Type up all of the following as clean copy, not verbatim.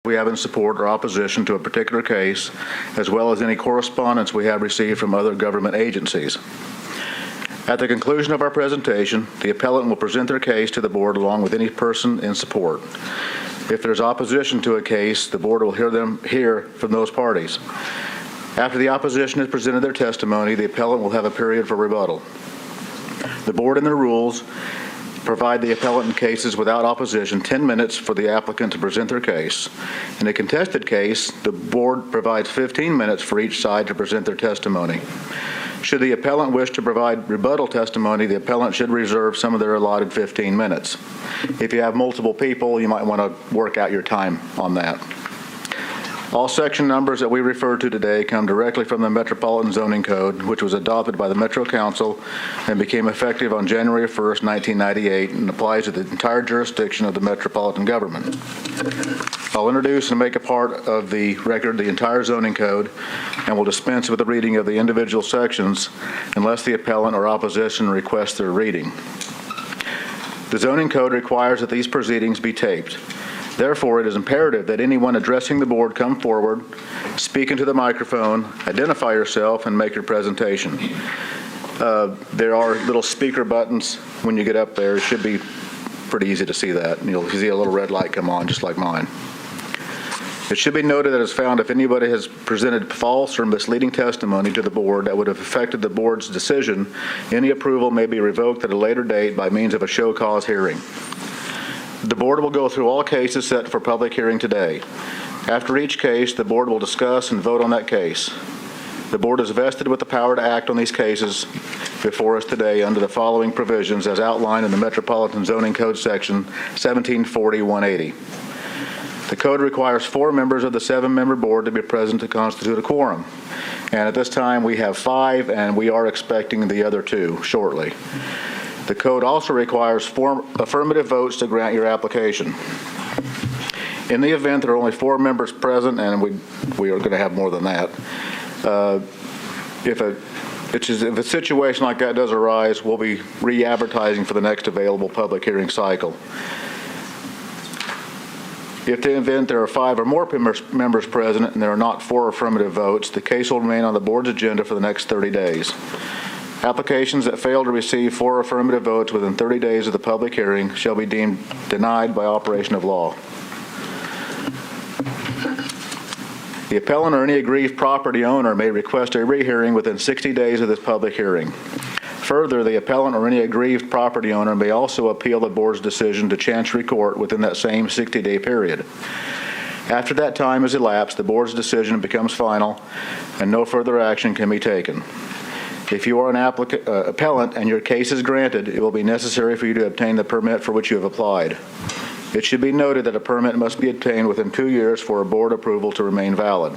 we have in support or opposition to a particular case, as well as any correspondence we have received from other government agencies. At the conclusion of our presentation, the appellant will present their case to the board along with any person in support. If there's opposition to a case, the board will hear from those parties. After the opposition has presented their testimony, the appellant will have a period for rebuttal. The board and their rules provide the appellant in cases without opposition 10 minutes for the applicant to present their case. In a contested case, the board provides 15 minutes for each side to present their testimony. Should the appellant wish to provide rebuttal testimony, the appellant should reserve some of their allotted 15 minutes. If you have multiple people, you might want to work out your time on that. All section numbers that we refer to today come directly from the Metropolitan Zoning Code, which was adopted by the Metro Council and became effective on January 1st, 1998, and applies to the entire jurisdiction of the metropolitan government. I'll introduce and make a part of the record the entire zoning code and will dispense with the reading of the individual sections unless the appellant or opposition requests their reading. The zoning code requires that these proceedings be taped. Therefore, it is imperative that anyone addressing the board come forward, speak into the microphone, identify yourself, and make your presentation. There are little speaker buttons when you get up there. It should be pretty easy to see that. And you'll see a little red light come on, just like mine. It should be noted that it's found if anybody has presented false or misleading testimony to the board that would have affected the board's decision, any approval may be revoked at a later date by means of a show cause hearing. The board will go through all cases set for public hearing today. After each case, the board will discuss and vote on that case. The board is vested with the power to act on these cases before us today under the following provisions as outlined in the Metropolitan Zoning Code section 1740-180. The code requires 4 members of the 7-member board to be present to constitute a quorum. And at this time, we have 5, and we are expecting the other 2 shortly. The code also requires 4 affirmative votes to grant your application. In the event there are only 4 members present, and we are going to have more than that, if a situation like that does arise, we'll be re-advertising for the next available public hearing cycle. If in the event there are 5 or more members present and there are not 4 affirmative votes, the case will remain on the board's agenda for the next 30 days. Applications that fail to receive 4 affirmative votes within 30 days of the public hearing shall be deemed denied by operation of law. The appellant or any aggrieved property owner may request a rehearing within 60 days of this public hearing. Further, the appellant or any aggrieved property owner may also appeal the board's decision to Chancery Court within that same 60-day period. After that time has elapsed, the board's decision becomes final and no further action can be taken. If you are an appellant and your case is granted, it will be necessary for you to obtain the permit for which you have applied. It should be noted that a permit must be obtained within 2 years for a board approval to remain valid.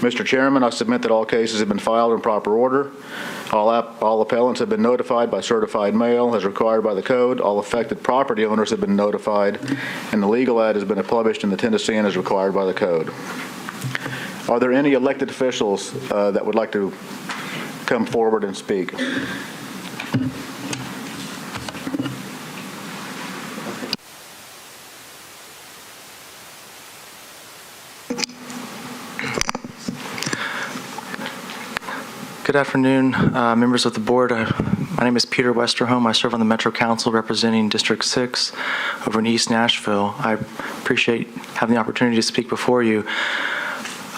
Mr. Chairman, I submit that all cases have been filed in proper order. All appellants have been notified by certified mail as required by the code. All affected property owners have been notified, and the legal ad has been published in the Tennessean as required by the code. Are there any elected officials that would like to come forward and speak? Good afternoon, members of the board. My name is Peter Westerholm. I serve on the Metro Council representing District 6 over in East Nashville. I appreciate having the opportunity to speak before you.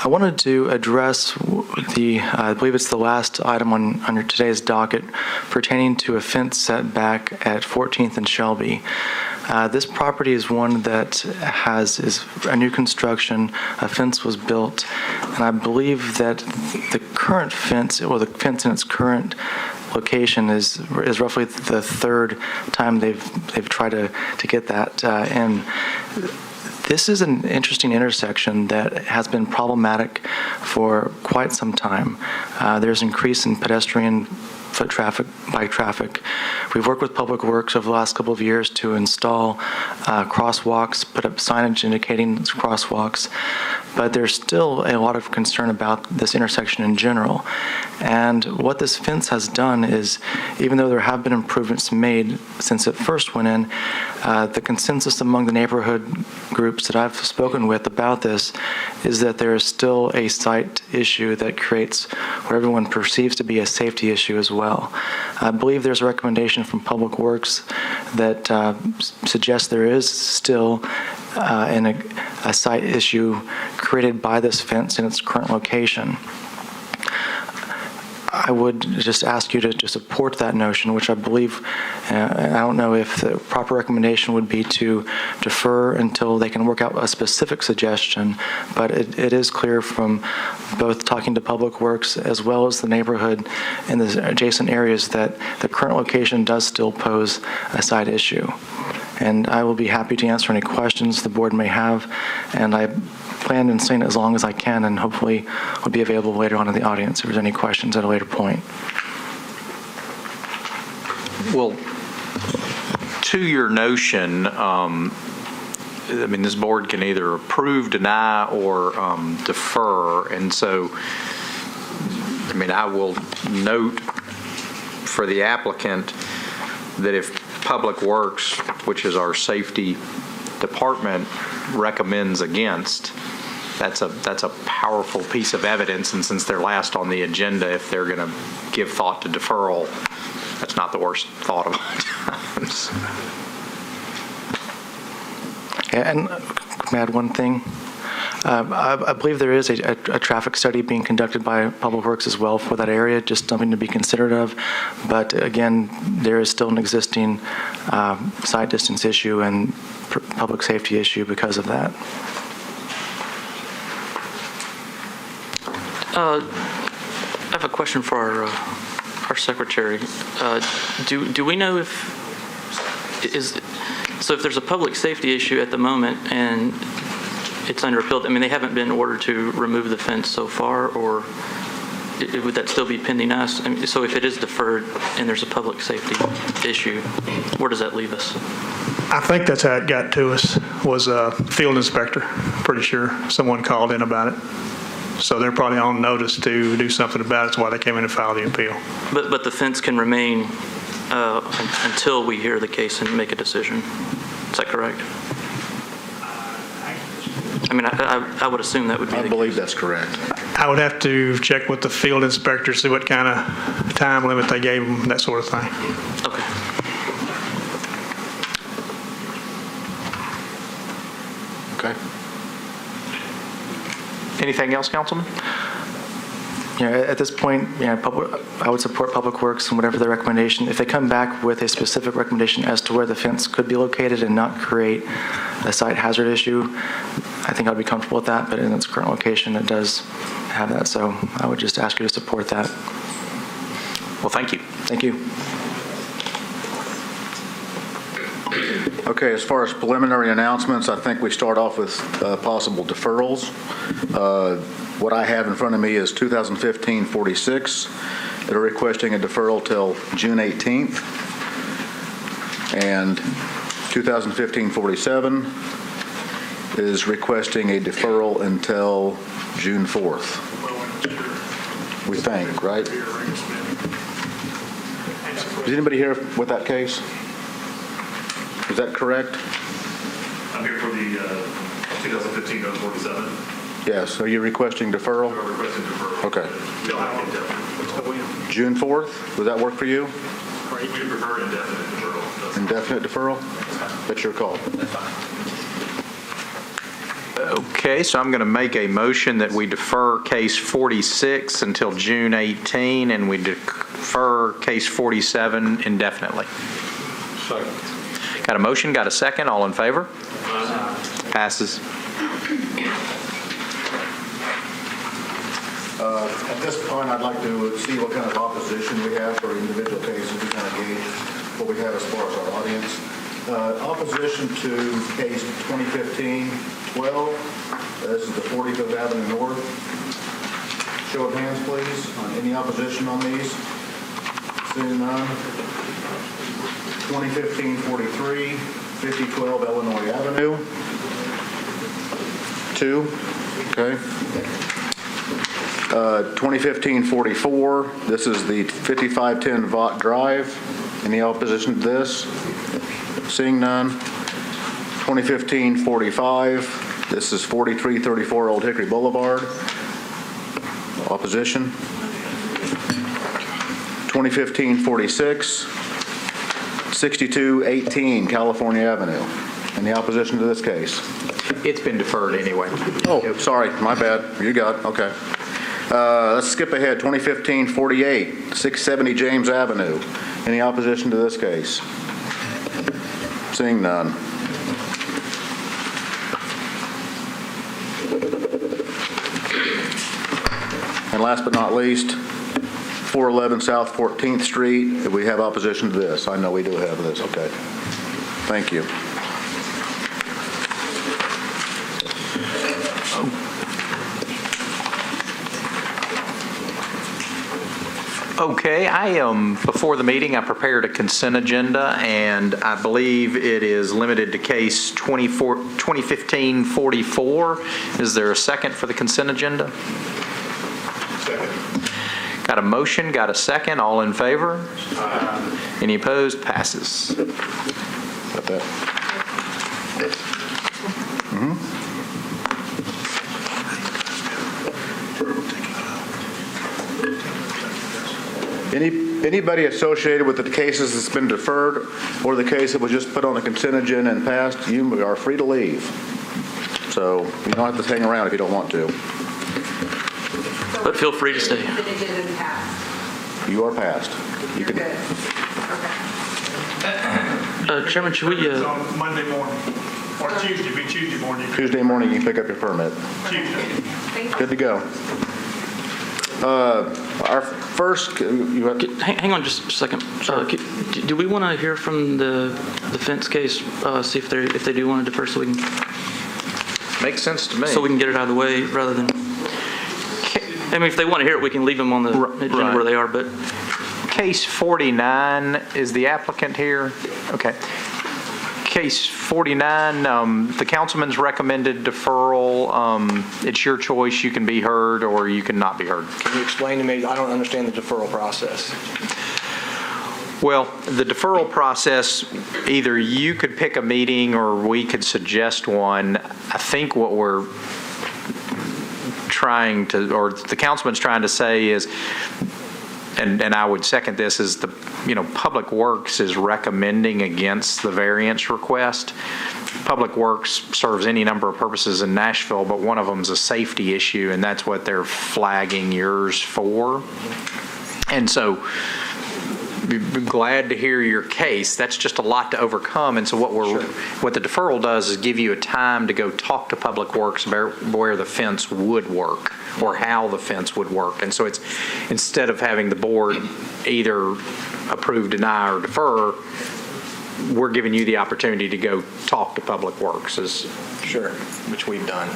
I wanted to address I believe it's the last item on today's docket pertaining to a fence setback at 14th and Shelby. This property is one that is a new construction. A fence was built, and I believe that the current fence, or the fence in its current location, is roughly the 3rd time they've tried to get that in. This is an interesting intersection that has been problematic for quite some time. There's increase in pedestrian foot traffic, bike traffic. We've worked with Public Works over the last couple of years to install crosswalks, put up signage indicating crosswalks, but there's still a lot of concern about this intersection in general. And what this fence has done is, even though there have been improvements made since it first went in, the consensus among the neighborhood groups that I've spoken with about this is that there is still a site issue that creates what everyone perceives to be a safety issue as well. I believe there's a recommendation from Public Works that suggests there is still a site issue created by this fence in its current location. I would just ask you to support that notion, which I believe, I don't know if the proper recommendation would be to defer until they can work out a specific suggestion, but it is clear from both talking to Public Works as well as the neighborhood in the adjacent areas that the current location does still pose a site issue. And I will be happy to answer any questions the board may have, and I plan on staying as long as I can, and hopefully will be available later on in the audience if there's any questions at a later point. Well, to your notion, I mean, this board can either approve, deny, or defer, and so, I mean, I will note for the applicant that if Public Works, which is our safety department, recommends against, that's a powerful piece of evidence, and since they're last on the agenda, if they're going to give thought to deferral, that's not the worst thought of all times. Yeah, and may I add one thing? I believe there is a traffic study being conducted by Public Works as well for that area, just something to be considered of. But again, there is still an existing site distance issue and public safety issue because of that. I have a question for our secretary. Do we know if there's a public safety issue at the moment and it's under appeal? I mean, they haven't been ordered to remove the fence so far, or would that still be pending us? I mean, so if it is deferred and there's a public safety issue, where does that leave us? I think that's how it got to us, was a field inspector. Pretty sure someone called in about it. So they're probably on notice to do something about it. That's why they came in and filed the appeal. But the fence can remain until we hear the case and make a decision. Is that correct? I mean, I would assume that would be the case. I believe that's correct. I would have to check with the field inspector, see what kind of time limit they gave them, that sort of thing. Okay. Okay. Anything else, Councilman? Yeah, at this point, I would support Public Works and whatever their recommendation. If they come back with a specific recommendation as to where the fence could be located and not create a site hazard issue, I think I'd be comfortable with that. But in its current location, it does have that. So I would just ask you to support that. Well, thank you. Thank you. Okay, as far as preliminary announcements, I think we start off with possible deferrals. What I have in front of me is 2015-46. They're requesting a deferral till June 18th. And 2015-47 is requesting a deferral until June 4th. We think, right? Is anybody here with that case? Is that correct? I'm here for the 2015-47. Yes. Are you requesting deferral? We're requesting deferral. Okay. They'll have indefinite. June 4th? Would that work for you? We prefer indefinite deferral. Indefinite deferral? That's your call. Okay, so I'm going to make a motion that we defer case 46 until June 18, and we defer case 47 indefinitely. Got a motion, got a second, all in favor? Passes. At this point, I'd like to see what kind of opposition we have for individual cases to kind of gauge what we have as far as our audience. Opposition to case 2015-12. This is the 45th Avenue North. Show of hands, please, on any opposition on these. Seeing none. 2015-43, 5012 Illinois Avenue. 2. Okay. 2015-44, this is the 5510 Vaught Drive. Any opposition to this? Seeing none. 2015-45, this is 4334 Old Hickory Boulevard. Opposition. 2015-46, 6218 California Avenue. Any opposition to this case? It's been deferred anyway. Oh, sorry, my bad. You got it, okay. Let's skip ahead, 2015-48, 670 James Avenue. Any opposition to this case? Seeing none. And last but not least, 411 South 14th Street. Do we have opposition to this? I know we do have this, okay. Thank you. Okay, before the meeting, I prepared a consent agenda, and I believe it is limited to case 2015-44. Is there a second for the consent agenda? Second. Got a motion, got a second, all in favor? Any opposed? Passes. Got that? Anybody associated with the cases that's been deferred or the case that was just put on the consent agenda and passed, you are free to leave. So you don't have to hang around if you don't want to. But feel free to stay. You are passed. You can. Chairman, should we, It's on Monday morning, or Tuesday, it'd be Tuesday morning. Tuesday morning, you can pick up your permit. Tuesday. Good to go. Our first, you have, hang on just a second. Do we want to hear from the fence case, see if they do want to defer so we can Makes sense to me. get it out of the way rather than, I mean, if they want to hear it, we can leave them on the agenda Right. where they are, but Case 49, is the applicant here? Okay. Case 49, the councilman's recommended deferral. It's your choice. You can be heard or you can not be heard. Can you explain to me? I don't understand the deferral process. Well, the deferral process, either you could pick a meeting or we could suggest one. I think what we're trying to, or the councilman's trying to say is, and I would second this, is Public Works is recommending against the variance request. Public Works serves any number of purposes in Nashville, but one of them is a safety issue, and that's what they're flagging yours for. And so, be glad to hear your case. That's just a lot to overcome, and so what the deferral does is give you a time to go talk to Public Works where the fence would work or how the fence would work. And so it's, instead of having the board either approve, deny, or defer, we're giving you the opportunity to go talk to Public Works. Sure, which we've done.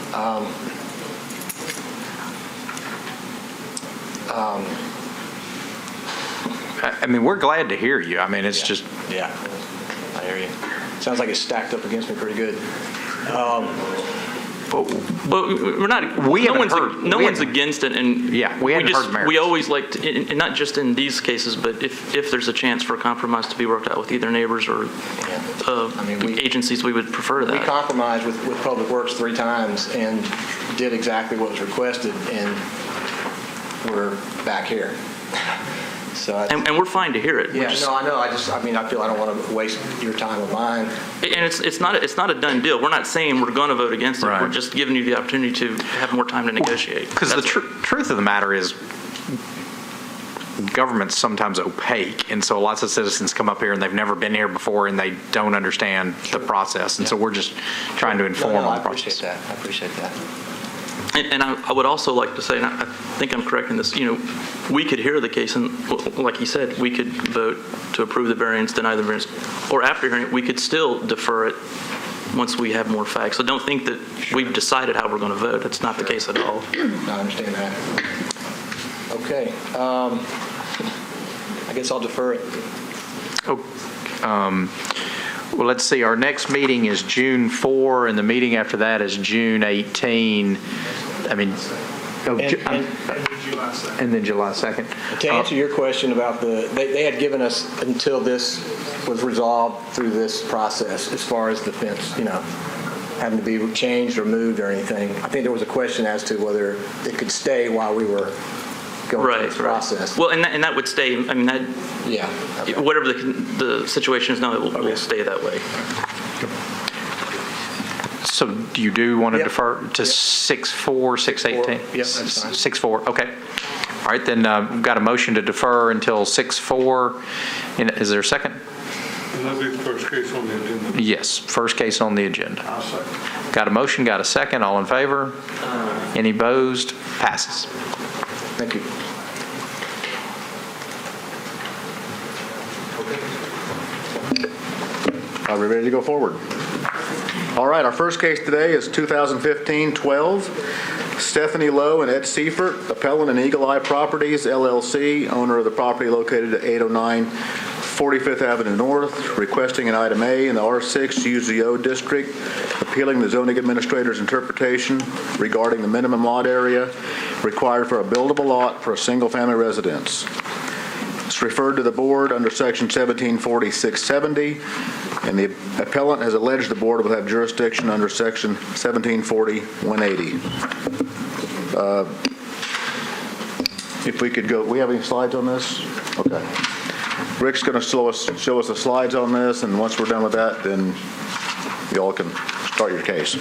I mean, we're glad to hear you. I mean, it's just, Yeah, I hear you. Sounds like it's stacked up against me pretty good. but we're not. We no haven't one's heard- no we one's haven't- against it, and Yeah, we hadn't heard merits. We always like to, and not just in these cases, but if there's a chance for a compromise to be worked out with either neighbors or I mean, agencies, we would prefer We that. compromised with Public Works 3 times and did exactly what was requested, and we're back here. So And we're fine to hear it. We're yeah, just- no, I know. I feel I don't want to waste your time or mine. And it's not a done deal. We're not saying we're going to vote against it. Right. We're just giving you the opportunity to have more time to negotiate. because the That's- truth of the matter is, government's sometimes opaque, and so lots of citizens come up here and they've never been here before and they don't understand the process, and so we're just trying to inform No, on I the process. appreciate that. And I would also like to say, and I think I'm correct in this, we could hear the case, and like he said, we could vote to approve the variance, deny the variance, or after hearing it, we could still defer it once we have more facts. So don't think that we've decided how we're going to vote. That's not the case at all. I understand that. Okay. I guess I'll defer it. Well, let's see, our next meeting is June 4, and the meeting after that is June 18. I mean, and then July 2nd. To answer your question about they had given us until this was resolved through this process as far as the fence, having to be changed or moved or anything. I think there was a question as to whether it could stay while we were going through this process. Well, and that would stay, I mean, that, Yeah. Okay. whatever the situation is now, it will stay that way. So you do want to Yep. defer to 6/4, 6/18? Yep, that's fine. 6/4, okay. All right, then we've got a motion to defer until 6/4. Is there a second? That'll be the first case on the agenda. Yes, first case on the agenda. I'll second. Got a motion, got a second, all in favor? Any opposed? Passes. Thank you. Are we ready to go forward? All right, our first case today is 2015-12. Stephanie Lowe and Ed Seifert, appellant in Eagle Eye Properties, LLC, owner of the property located at 809 45th Avenue North, requesting an item A in the R6 UZO district, appealing the zoning administrator's interpretation regarding the minimum lot area required for a buildable lot for a single-family residence. It's referred to the board under section 1740-670, and the appellant has alleged the board will have jurisdiction under section 1740-180. If we could go, we have any slides on this? Okay. Rick's going to show us the slides on this, and once we're done with that, then y'all can start your case.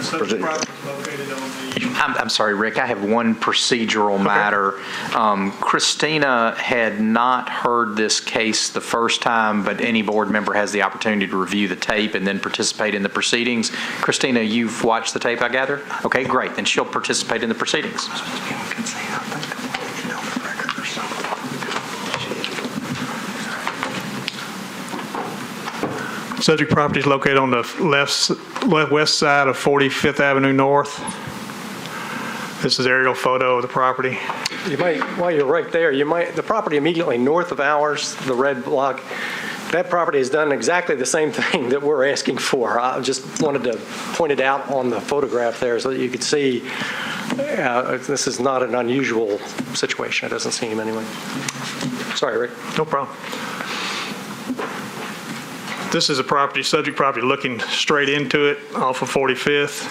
Subject property located on the I'm sorry, Rick, I have one procedural matter. Christina had not heard this case the first time, but any board member has the opportunity to review the tape and then participate in the proceedings. Christina, you've watched the tape, I gather? Okay, great, then she'll participate in the proceedings. Subject property is located on the west side of 45th Avenue North. This is aerial photo of the property. You might, while you're right there, the property immediately north of ours, the red block, that property has done exactly the same thing that we're asking for. I just wanted to point it out on the photograph there so that you could see this is not an unusual situation. It doesn't seem anyway. Sorry, Rick. No problem. This is a property, subject property looking straight into it off of 45th.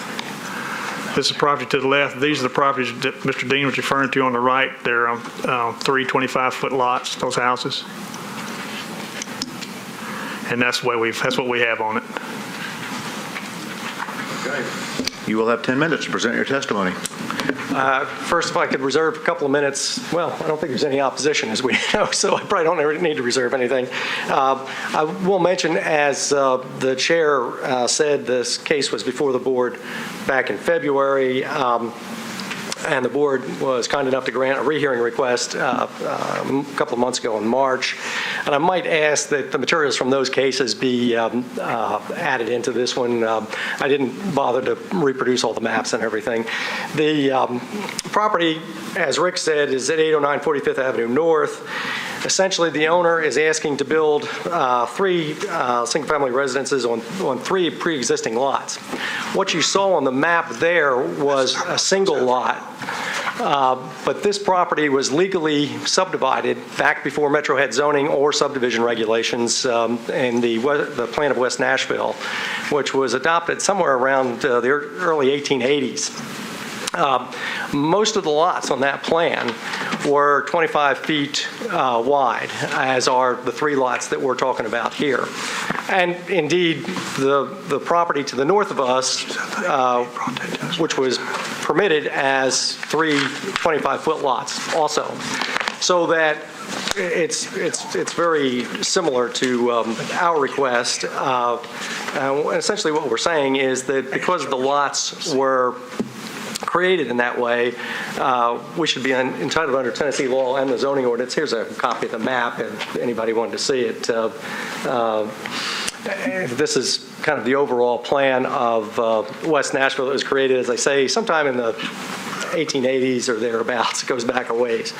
This is property to the left. These are the properties that Mr. Dean was referring to on the right. They're 3 25-foot lots, those houses. And that's what we have on it. Okay. You will have 10 minutes to present your testimony. First, if I could reserve a couple of minutes. Well, I don't think there's any opposition, as we know, so I probably don't ever need to reserve anything. I will mention, as the chair said, this case was before the board back in February, and the board was kind enough to grant a rehearing request a couple of months ago in March. And I might ask that the materials from those cases be added into this one. I didn't bother to reproduce all the maps and everything. The property, as Rick said, is at 809 45th Avenue North. Essentially, the owner is asking to build 3 single-family residences on 3 pre-existing lots. What you saw on the map there was a single lot, but this property was legally subdivided back before Metro had zoning or subdivision regulations in the plan of West Nashville, which was adopted somewhere around the early 1880s. Most of the lots on that plan were 25 feet wide, as are the 3 lots that we're talking about here. And indeed, the property to the north of us, which was permitted as 3 25-foot lots also. So that it's very similar to our request. Essentially what we're saying is that because the lots were created in that way, we should be entitled under Tennessee law and the zoning ordinance. Here's a copy of the map if anybody wanted to see it. This is kind of the overall plan of West Nashville that was created, as I say, sometime in the 1880s or thereabouts. It goes back a ways.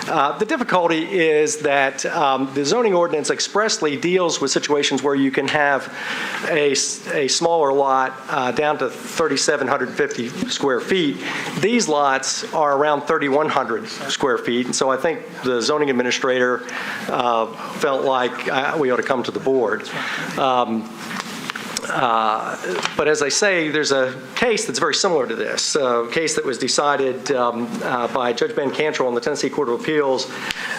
The difficulty is that the zoning ordinance expressly deals with situations where you can have a smaller lot down to 3,750 square feet. These lots are around 3,100 square feet, and so I think the zoning administrator felt like we ought to come to the board. But as I say, there's a case that's very similar to this, a case that was decided by Judge Ben Cantrell in the Tennessee Court of Appeals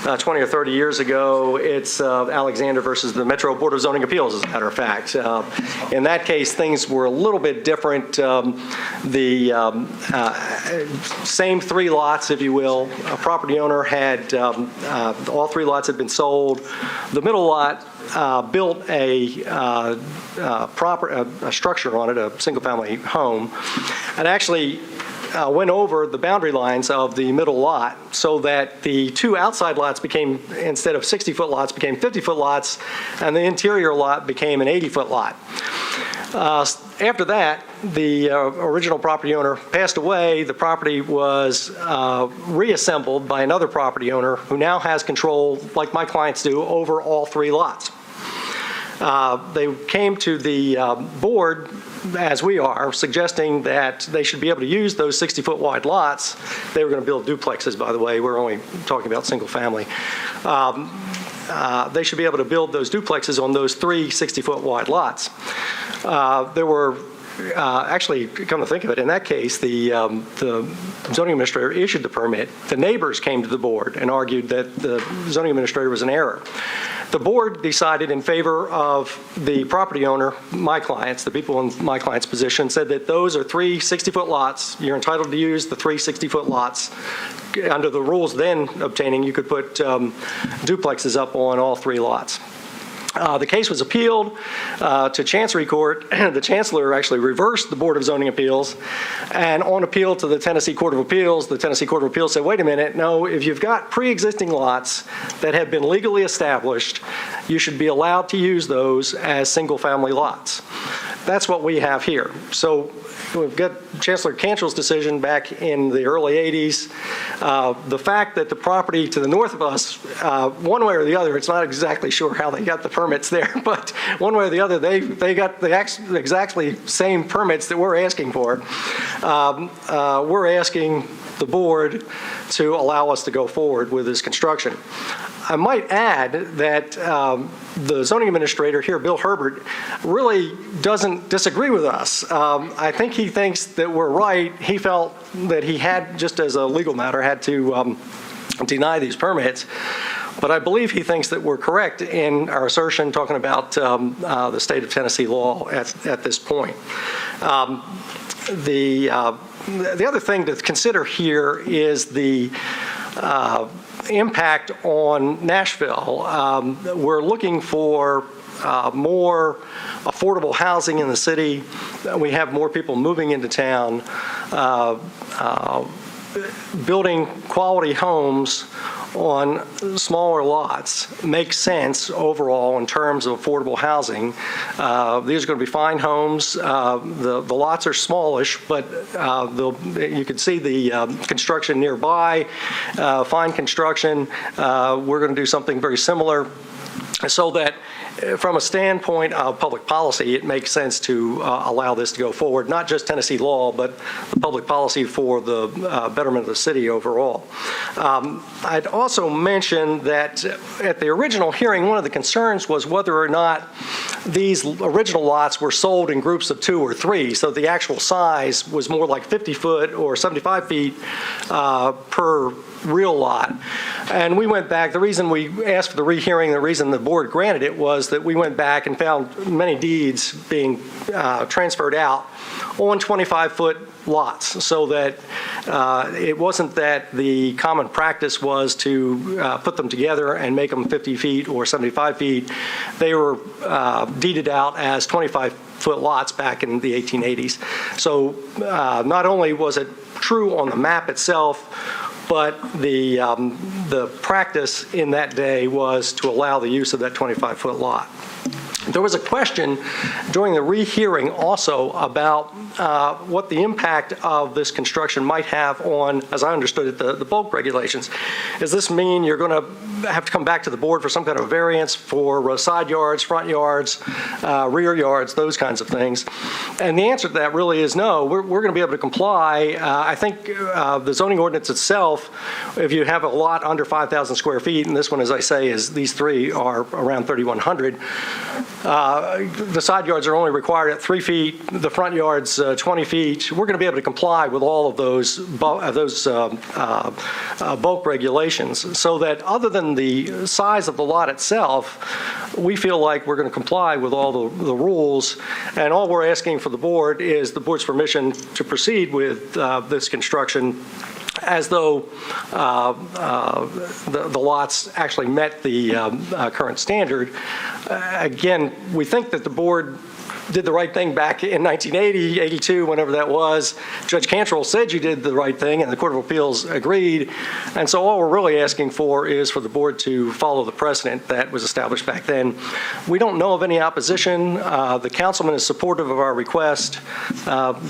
20 or 30 years ago. It's Alexander versus the Metro Board of Zoning Appeals, as a matter of fact. In that case, things were a little bit different. The same three lots, if you will. A property owner had, all three lots had been sold. The middle lot built a structure on it, a single-family home, and actually went over the boundary lines of the middle lot so that the two outside lots became, instead of 60-foot lots, became 50-foot lots, and the interior lot became an 80-foot lot. After that, the original property owner passed away. The property was reassembled by another property owner who now has control, like my clients do, over all three lots. They came to the board, as we are, suggesting that they should be able to use those 60-foot wide lots. They were going to build duplexes, by the way. We're only talking about single family. They should be able to build those duplexes on those three 60-foot wide lots. There were actually, come to think of it, in that case, the zoning administrator issued the permit. The neighbors came to the board and argued that the zoning administrator was in error. The board decided in favor of the property owner, my clients, the people in my client's position, said that those are three 60-foot lots. You're entitled to use the three 60-foot lots. Under the rules then obtaining, you could put duplexes up on all three lots. The case was appealed to Chancery Court. The Chancellor actually reversed the Board of Zoning Appeals, and on appeal to the Tennessee Court of Appeals, the Tennessee Court of Appeals said, wait a minute, no, if you've got pre-existing lots that have been legally established, you should be allowed to use those as single-family lots. That's what we have here. So we've got Chancellor Cantrell's decision back in the early 80s. The fact that the property to the north of us, one way or the other, it's not exactly sure how they got the permits there, but one way or the other, they got the exactly same permits that we're asking for. We're asking the board to allow us to go forward with this construction. I might add that the zoning administrator here, Bill Herbert, really doesn't disagree with us. I think he thinks that we're right. He felt that he had, just as a legal matter, had to deny these permits. But I believe he thinks that we're correct in our assertion talking about the state of Tennessee law at this point. The other thing to consider here is the impact on Nashville. We're looking for more affordable housing in the city. We have more people moving into town. Building quality homes on smaller lots makes sense overall in terms of affordable housing. These are going to be fine homes. The lots are smallish, but you can see the construction nearby, fine construction. We're going to do something very similar so that from a standpoint of public policy, it makes sense to allow this to go forward, not just Tennessee law, but the public policy for the betterment of the city overall. I'd also mention that at the original hearing, one of the concerns was whether or not these original lots were sold in groups of 2 or 3, so the actual size was more like 50 foot or 75 feet per real lot. And we went back, the reason we asked for the rehearing, the reason the board granted it was that we went back and found many deeds being transferred out on 25-foot lots, so that it wasn't that the common practice was to put them together and make them 50 feet or 75 feet. They were deeded out as 25-foot lots back in the 1880s. So not only was it true on the map itself, but the practice in that day was to allow the use of that 25-foot lot. There was a question during the rehearing also about what the impact of this construction might have on, as I understood it, the bulk regulations. Does this mean you're going to have to come back to the board for some kind of variance for side yards, front yards, rear yards, those kinds of things? And the answer to that really is no. We're going to be able to comply. I think the zoning ordinance itself, if you have a lot under 5,000 square feet, and this one, as I say, is these three are around 3,100, the side yards are only required at 3 feet, the front yards 20 feet. We're going to be able to comply with all of those bulk regulations, so that other than the size of the lot itself, we feel like we're going to comply with all the rules, and all we're asking for the board is the board's permission to proceed with this construction as though the lots actually met the current standard. Again, we think that the board did the right thing back in 1980, 82, whenever that was. Judge Cantrell said you did the right thing, and the Court of Appeals agreed. And so all we're really asking for is for the board to follow the precedent that was established back then. We don't know of any opposition. The councilman is supportive of our request.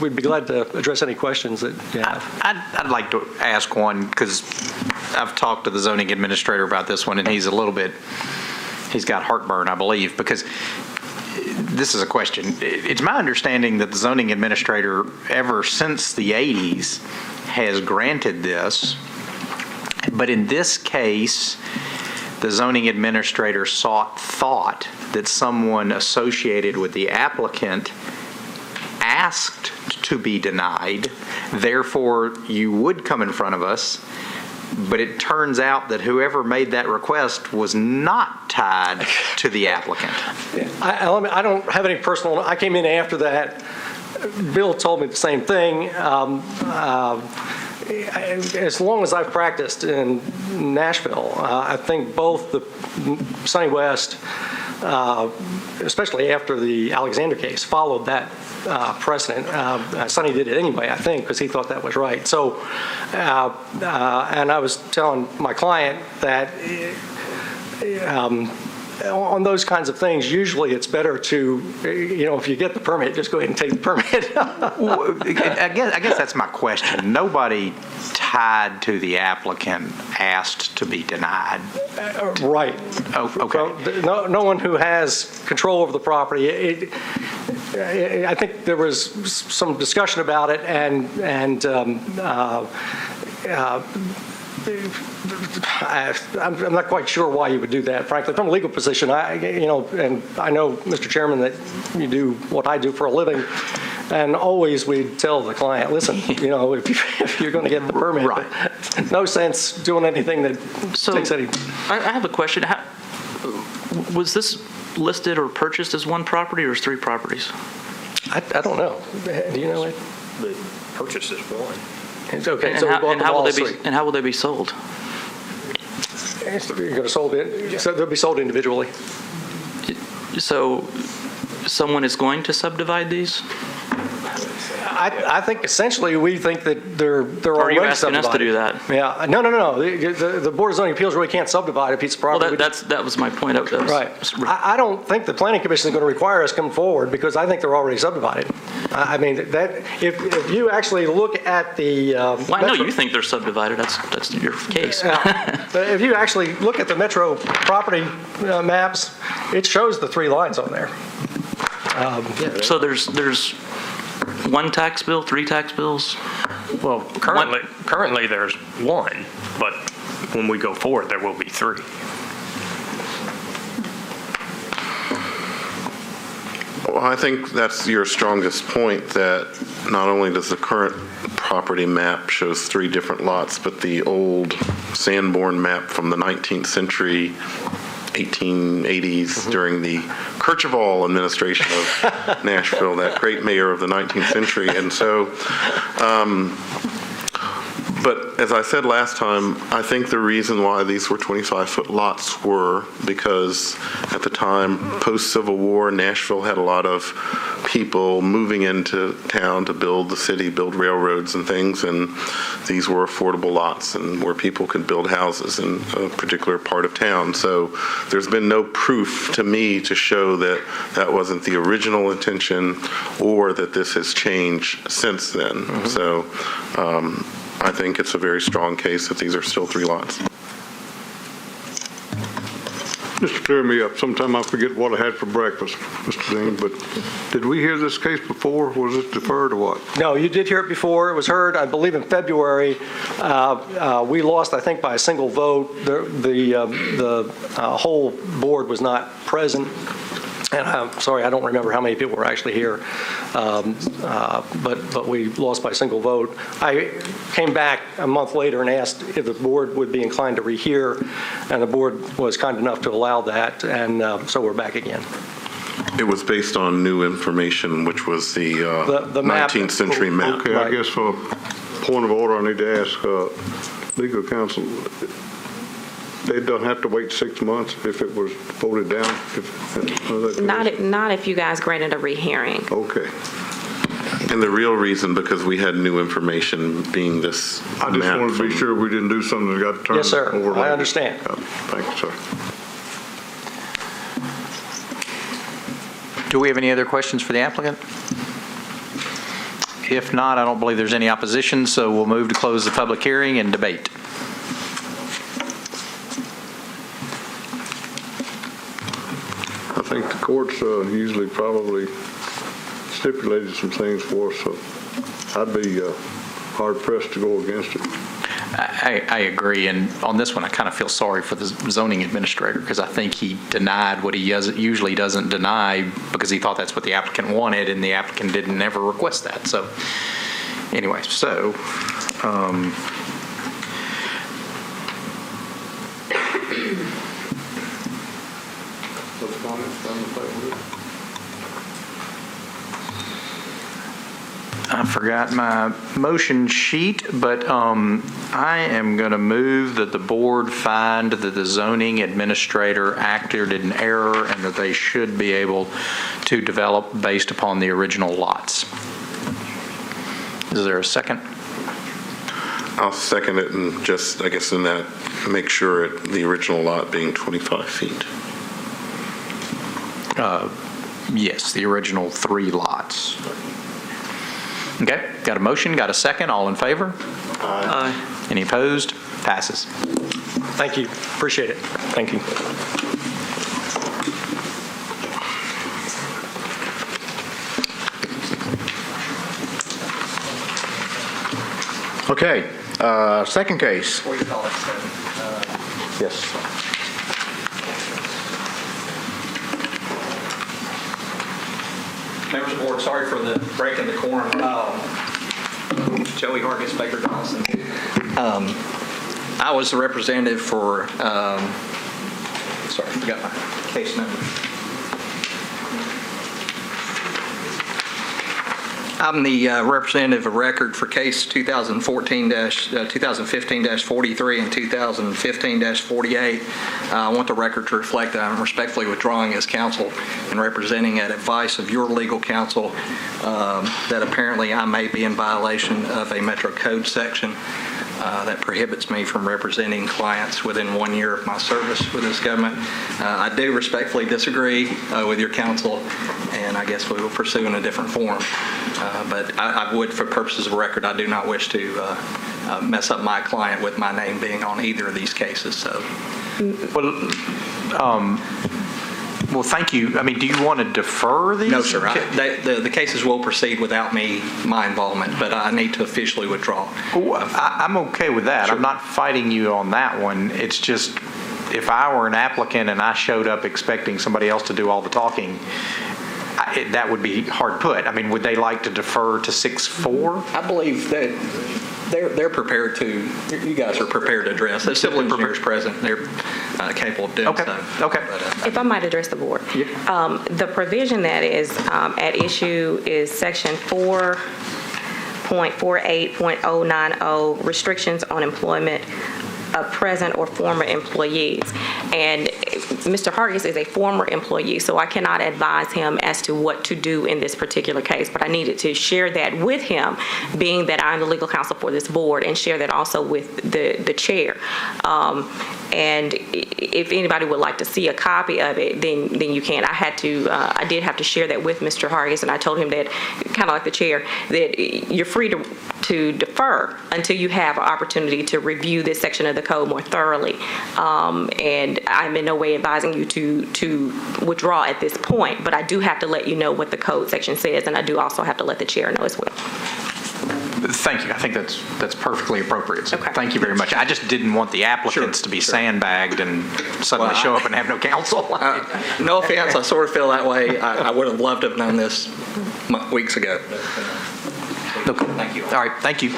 We'd be glad to address any questions that you have. I'd like to ask one, because I've talked to the zoning administrator about this one, and he's got heartburn, I believe, because this is a question. It's my understanding that the zoning administrator, ever since the 80s, has granted this. But in this case, the zoning administrator thought that someone associated with the applicant asked to be denied. Therefore, you would come in front of us. But it turns out that whoever made that request was not tied to the applicant. I don't have any personal, I came in after that. Bill told me the same thing. As long as I've practiced in Nashville, I think both the Sunny West, especially after the Alexander case, followed that precedent. Sonny did it anyway, I think, because he thought that was right. So, and I was telling my client that on those kinds of things, usually it's better to, if you get the permit, just go ahead and take the permit. I guess that's my question. Nobody tied to the applicant asked to be denied. Right. Oh, okay. No one who has control over the property. I think there was some discussion about it, and I'm not quite sure why you would do that, frankly. From a legal position, and I know, Mr. Chairman, that you do what I do for a living, and always we tell the client, listen, if you're going to get the permit, right. No sense doing anything that takes any. I have a question. Was this listed or purchased as one property or as three properties? I don't know. Do you know it? The purchase is one. Okay, And so how will they be sold? You're going to sold it. So they'll be sold individually. So someone is going to subdivide these? I think essentially we think that they're Are you already asking us to do that? Yeah. No. The Board of Zoning Appeals really can't subdivide a piece of property. Well, that was my point. Right. I don't think the Planning Commission is going to require us to come forward because I think they're already subdivided. I mean, that if you actually look at the well, I know you think they're subdivided. That's your case. But if you actually look at the Metro property maps, it shows the 3 lines on there. So there's 1 tax bill, 3 tax bills? Well, currently there's 1, but when we go forward, there will be 3. Well, I think that's your strongest point, that not only does the current property map shows 3 different lots, but the old Sanborn map from the 19th century, 1880s, during the Kercheval administration of Nashville, that great mayor of the 19th century. And so But as I said last time, I think the reason why these were 25-foot lots were because at the time, post-Civil War, Nashville had a lot of people moving into town to build the city, build railroads and things, and these were affordable lots and where people could build houses in a particular part of town. So there's been no proof to me to show that that wasn't the original intention or that this has changed since then. So I think it's a very strong case that these are still 3 lots. Just to clear me up, sometime I forget what I had for breakfast, Mr. Dean, but did we hear this case before? Was it deferred or what? No, you did hear it before. It was heard, I believe, in February. We lost, I think, by a single vote. The whole board was not present. And I'm sorry, I don't remember how many people were actually here, but we lost by a single vote. I came back a month later and asked if the board would be inclined to rehear, and the board was kind enough to allow that, and so we're back again. It was based on new information, which was the map. 19th century map. Okay, I guess for a point of order, I need to ask legal counsel, they don't have to wait 6 months if it was voted down? Not if you guys granted a rehearing. Okay. And the real reason, because we had new information being this I just map wanted to be from- sure we didn't do something that got turned over. Yes, sir. later. I understand. Thank you, sir. Do we have any other questions for the applicant? If not, I don't believe there's any opposition, so we'll move to close the public hearing and debate. I think the court's usually probably stipulated some things for us, so I'd be hard pressed to go against it. I agree, and on this one, I kind of feel sorry for the zoning administrator because I think he denied what he usually doesn't deny because he thought that's what the applicant wanted, and the applicant didn't ever request that. So, anyway, so. I forgot my motion sheet, but I am going to move that the board find that the zoning administrator acted in error and that they should be able to develop based upon the original lots. Is there a second? I'll second it and just, I guess in that, make sure the original lot being 25 feet. Yes, the original 3 lots. Okay, got a motion, got a second, all in favor? Aye. Any opposed? Passes. Thank you. Appreciate it. Thank you. Okay, second case. Yes. Members of the board, sorry for the break in the quorum. Joey Hargis, Baker Donaldson. I was the representative for, sorry, I forgot my case number. I'm the representative of record for case 2015-43 and 2015-48. I want the record to reflect that I'm respectfully withdrawing as counsel and representing at advice of your legal counsel that apparently I may be in violation of a Metro Code section that prohibits me from representing clients within 1 year of my service with this government. I do respectfully disagree with your counsel, and I guess we will pursue in a different form. But I would, for purposes of record, I do not wish to mess up my client with my name being on either of these cases. So, Well, thank you. I mean, do you want to defer these? no, sir. The cases will proceed without my involvement, but I need to officially withdraw. I'm okay with that. Sure. I'm not fighting you on that one. It's just, if I were an applicant and I showed up expecting somebody else to do all the talking, that would be hard put. I mean, would they like to defer to 6-4? I believe that they're prepared to, you guys are prepared to address. The civil engineers present, they're capable of doing so. Okay. But, If I might address the board. The provision that is at issue is section 4, 6.48.090, restrictions on employment of present or former employees. And Mr. Hargis is a former employee, so I cannot advise him as to what to do in this particular case, but I needed to share that with him, being that I'm the legal counsel for this board, and share that also with the chair. And if anybody would like to see a copy of it, then you can. I did have to share that with Mr. Hargis, and I told him that, kind of like the chair, that you're free to defer until you have an opportunity to review this section of the code more thoroughly. And I'm in no way advising you to withdraw at this point, but I do have to let you know what the code section says, and I do also have to let the chair know as well. Thank you. I think that's perfectly appropriate. So Okay. Thank you very much. I just didn't want the applicants to be sandbagged and suddenly show up and have no counsel. No offense, I sort of feel that way. I would have loved to have known this weeks ago. Okay. Thank you. All right. Thank you.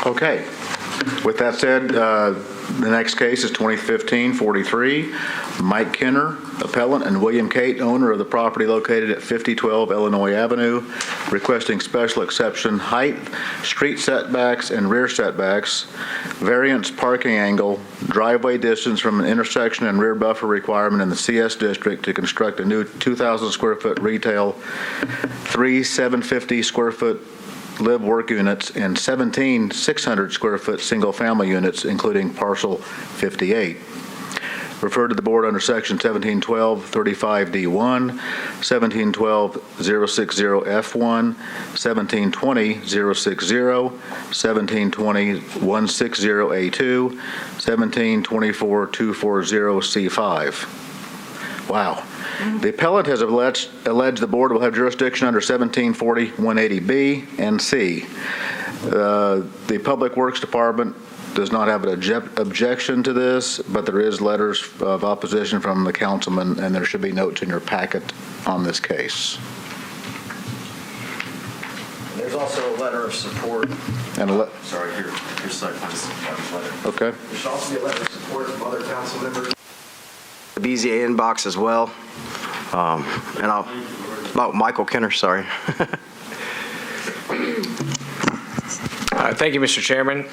Okay. With that said, the next case is 2015-43. Mike Kenner, appellant, and William Cate, owner of the property located at 5012 Illinois Avenue, requesting special exception height, street setbacks, and rear setbacks, variance parking angle, driveway distance from an intersection and rear buffer requirement in the CS district to construct a new 2,000 square foot retail, 3 750 square foot live work units, and 17 600 square foot single family units, including parcel 58. Referred to the board under section 1712-35D1, 1712-060F1, 1720-060, 1720-160A2, 1724-240C5. Wow. The appellant has alleged the board will have jurisdiction under 1740-180B and C. The Public Works Department does not have an objection to this, but there is letters of opposition from the councilman, and there should be notes in your packet on this case. There's also a letter of support. And Sorry, here's site plan letter. okay. There should also be a letter of support from other council members. The BZA inbox as well. And Michael Kenner, sorry. Thank you, Mr. Chairman.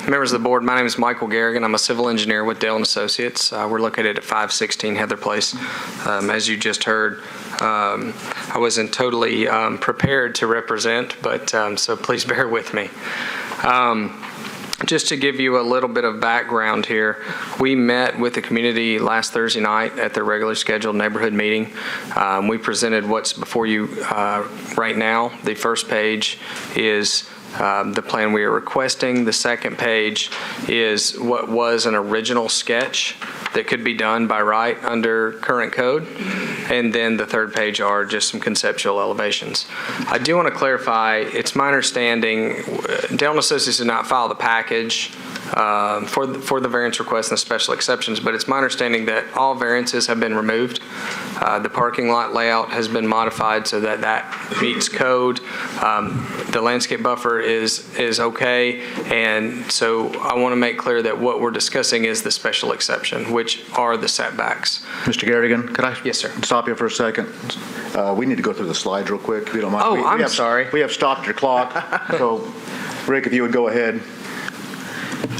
Members of the board, my name is Michael Garrigan. I'm a civil engineer with Dale & Associates. We're located at 516 Heather Place. As you just heard, I wasn't totally prepared to represent, but so please bear with me. Just to give you a little bit of background here, we met with the community last Thursday night at their regularly scheduled neighborhood meeting. We presented what's before you right now. The first page is the plan we are requesting. The second page is what was an original sketch that could be done by right under current code. And then the third page are just some conceptual elevations. I do want to clarify, it's my understanding, Dale & Associates did not file the package for the variance request and the special exceptions, but it's my understanding that all variances have been removed. The parking lot layout has been modified so that that meets code. The landscape buffer is okay, and so I want to make clear that what we're discussing is the special exception, which are the setbacks. Mr. Garrigan, could I Yes, sir. stop you for a second? We need to go through the slides real quick, if you don't mind. Oh, I'm sorry. We have stopped your clock, so Rick, if you would go ahead.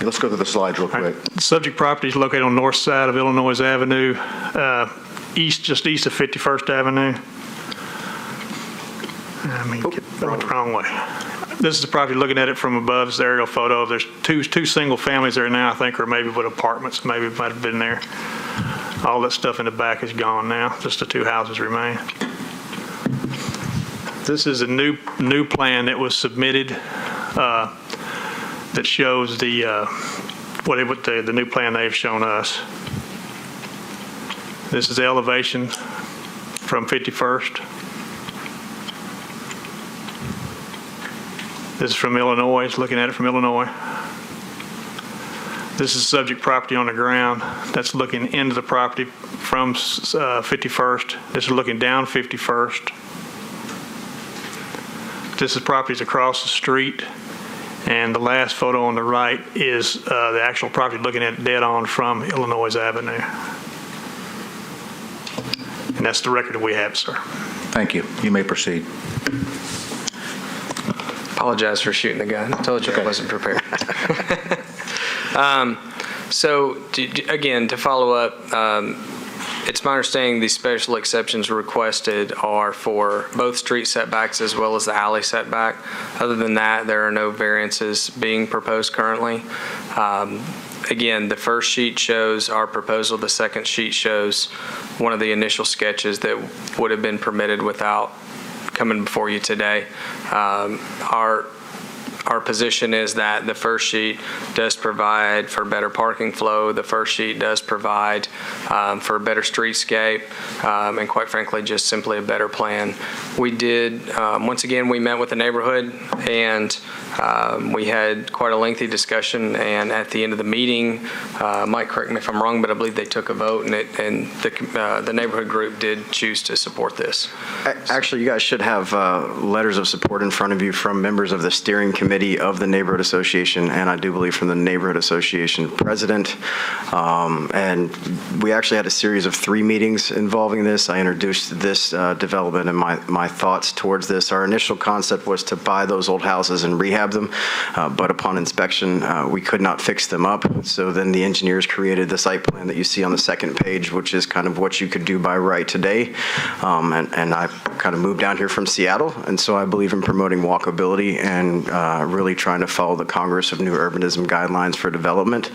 Let's go through the slides real quick. The subject property is located on the north side of Illinois Avenue, just east of 51st Avenue. Went the wrong way. This is the property looking at it from above. This aerial photo. There's two single families there now, I think, or maybe with apartments. Maybe it might have been there. All that stuff in the back is gone now. Just the two houses remain. This is a new plan that was submitted that shows the new plan they've shown us. This is the elevation from 51st. This is from Illinois. It's looking at it from Illinois. This is subject property on the ground. That's looking into the property from 51st. This is looking down 51st. This is properties across the street. And the last photo on the right is the actual property looking at it dead on from Illinois Avenue. And that's the record that we have, sir. Thank you. You may proceed. Apologize for shooting the gun. I told you I wasn't prepared. Again, to follow up, it's my understanding these special exceptions requested are for both street setbacks as well as the alley setback. Other than that, there are no variances being proposed currently. Again, the first sheet shows our proposal. The second sheet shows one of the initial sketches that would have been permitted without coming before you today. Our position is that the first sheet does provide for better parking flow. The first sheet does provide for a better streetscape, and quite frankly, just simply a better plan. We did, once again, we met with the neighborhood, and we had quite a lengthy discussion, and at the end of the meeting, Mike, correct me if I'm wrong, but I believe they took a vote, and the neighborhood group did choose to support this. Actually, you guys should have letters of support in front of you from members of the steering committee of the neighborhood association, and I do believe from the neighborhood association president. And we actually had a series of 3 meetings involving this. I introduced this development and my thoughts towards this. Our initial concept was to buy those old houses and rehab them, but upon inspection, we could not fix them up. So then the engineers created the site plan that you see on the second page, which is kind of what you could do by right today. And I kind of moved down here from Seattle, and so I believe in promoting walkability and really trying to follow the Congress of New Urbanism guidelines for development.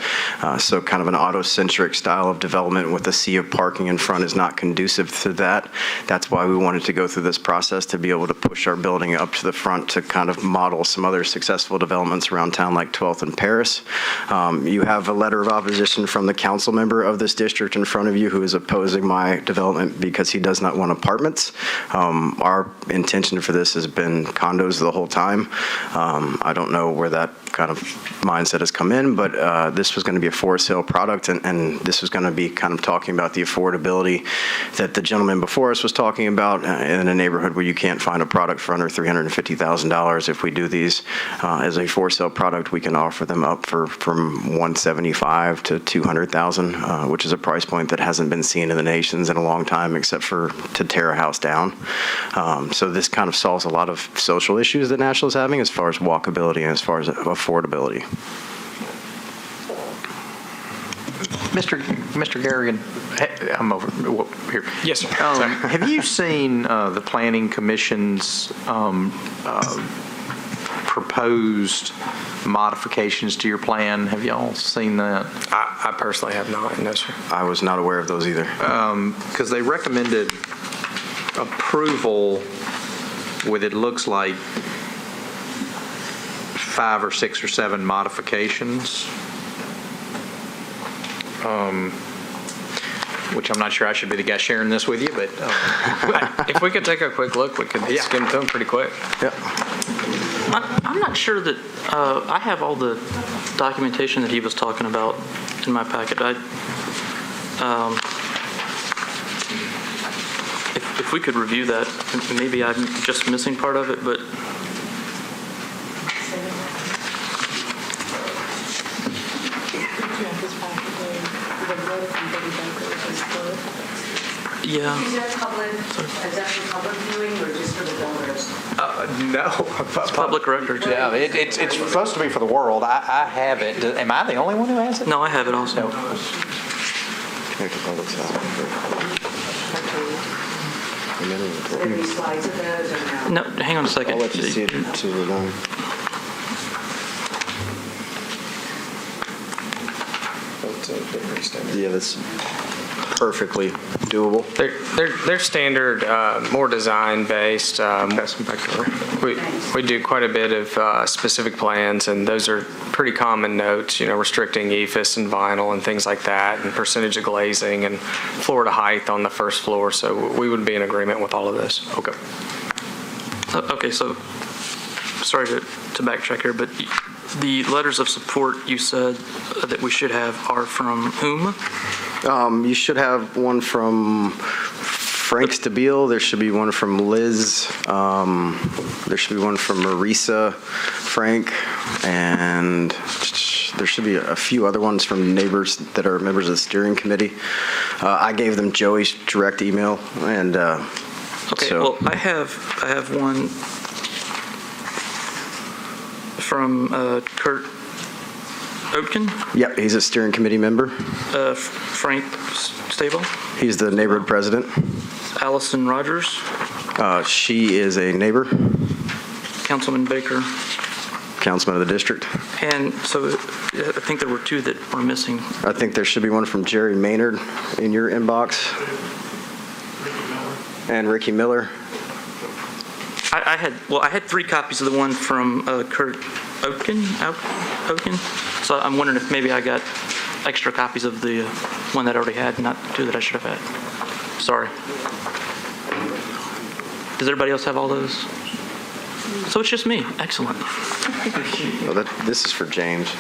So kind of an auto-centric style of development with a sea of parking in front is not conducive to that. That's why we wanted to go through this process, to be able to push our building up to the front to kind of model some other successful developments around town like 12th and Paris. You have a letter of opposition from the council member of this district in front of you who is opposing my development because he does not want apartments. Our intention for this has been condos the whole time. I don't know where that kind of mindset has come in, but this was going to be a for sale product, and this was going to be kind of talking about the affordability that the gentleman before us was talking about in a neighborhood where you can't find a product for under $350,000. If we do these as a for sale product, we can offer them up for from $175,000 to $200,000, which is a price point that hasn't been seen in the nations in a long time, except for to tear a house down. So this kind of solves a lot of social issues that Nashville is having as far as walkability and as far as affordability. Mr. Garrigan, I'm over here. Yes, sir. Have you seen the Planning Commission's proposed modifications to your plan? Have y'all seen that? I personally have not, no, sir. I was not aware of those either. Because they recommended approval with, it looks like, 5 or 6 or 7 modifications, which I'm not sure I should be the guy sharing this with you, but If we could take a quick look, we could skim through them pretty quick. Yep. I'm not sure that I have all the documentation that he was talking about in my packet. If we could review that, maybe I'm just missing part of it, but yeah. Is that public viewing or just for the builders? no. It's public record. Yeah, it's supposed to be for the world. I have it. Am I the only one who has it? No, I have it also. Any slides of those or no? No, hang on a second. I'll let you see it to the line. Yeah, that's perfectly doable. They're standard, more design-based. We do quite a bit of specific plans, and those are pretty common notes, restricting EFS and vinyl and things like that, and percentage of glazing and floor to height on the first floor. So we would be in agreement with all of this. Okay. Okay, so sorry to backtrack here, but the letters of support you said that we should have are from whom? You should have one from Frank Stabile. There should be one from Liz. There should be one from Marisa Frank. And there should be a few other ones from neighbors that are members of the steering committee. I gave them Joey's direct email. And okay, so, well, I have one. from Kurt Oetken, Yep, he's a steering committee member. Frank Stable, He's the neighborhood president. Allison Rogers, She is a neighbor, Councilman Baker. councilman of the district. And so I think there were two that were missing. I think there should be one from Jerry Maynard in your inbox. And Ricky Miller. I had 3 copies of the one from Kurt Oetken. So I'm wondering if maybe I got extra copies of the one that I already had, not 2 that I should have had. Sorry. Does everybody else have all those? So it's just me. Excellent. This is for James.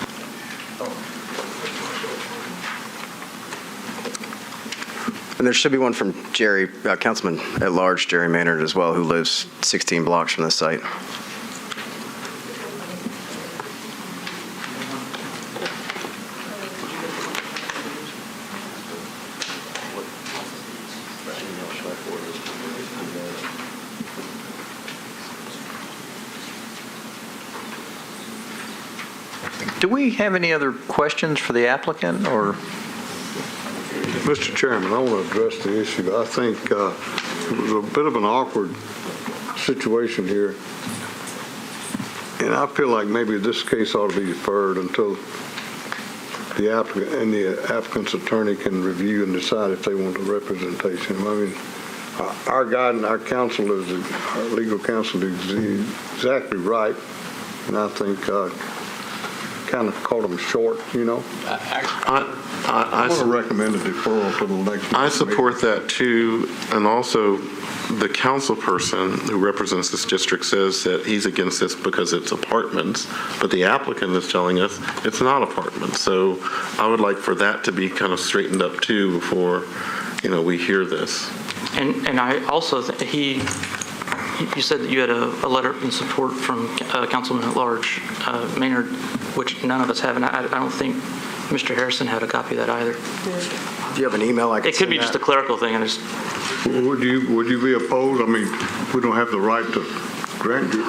And there should be one from Jerry, Councilman at Large, Jerry Maynard as well, who lives 16 blocks from the site. Do we have any other questions for the applicant, or? Mr. Chairman, I want to address the issue. I think it was a bit of an awkward situation here, and I feel like maybe this case ought to be deferred until the applicant and the applicant's attorney can review and decide if they want a representation. I mean, our guidance, our legal counsel is exactly right, and I think kind of caught them short, you know. I want to recommend a deferral to the next meeting. I support that too, and also the council person who represents this district says that he's against this because it's apartments, but the applicant is telling us it's not apartments. So I would like for that to be kind of straightened up too before, we hear this. And I also, you said that you had a letter in support from Councilman at Large, Maynard, which none of us have, and I don't think Mr. Harrison had a copy of that either. Do you have an email I can It could be just a clerical thing. Would you be opposed? I mean, we don't have the right to grant you,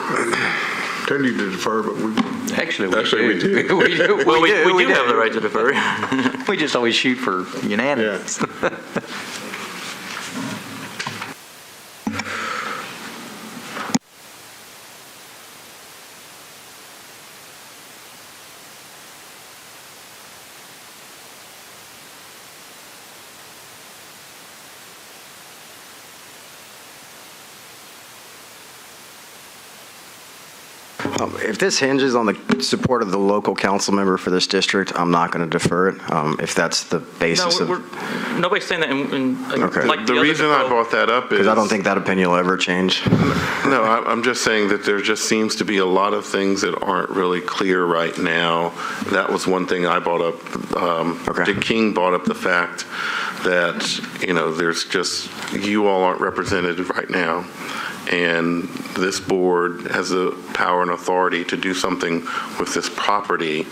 tell you to defer, but we Actually, we do. we do. Well, we do have the right to defer. We just always shoot for unanimous. If this hinges on the support of the local council member for this district, I'm not going to defer it. If that's the basis No, nobody's saying that. Okay. Like The reason I brought that up is because I don't think that opinion will ever change. No, I'm just saying that there just seems to be a lot of things that aren't really clear right now. That was one thing I brought up. Dick King brought up the fact that, there's just, you all aren't represented right now. And this board has the power and authority to do something with this property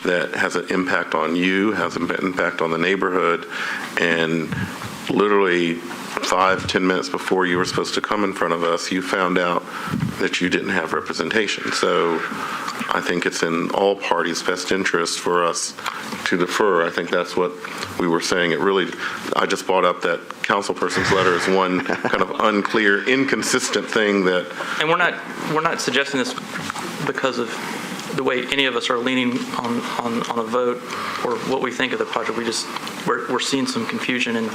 that has an impact on you, has an impact on the neighborhood, and literally 5-10 minutes before you were supposed to come in front of us, you found out that you didn't have representation. So I think it's in all parties' best interest for us to defer. I think that's what we were saying. I just brought up that councilperson's letter is one kind of unclear, inconsistent thing that. And we're not suggesting this because of the way any of us are leaning on a vote or what we think of the project. We're seeing some confusion and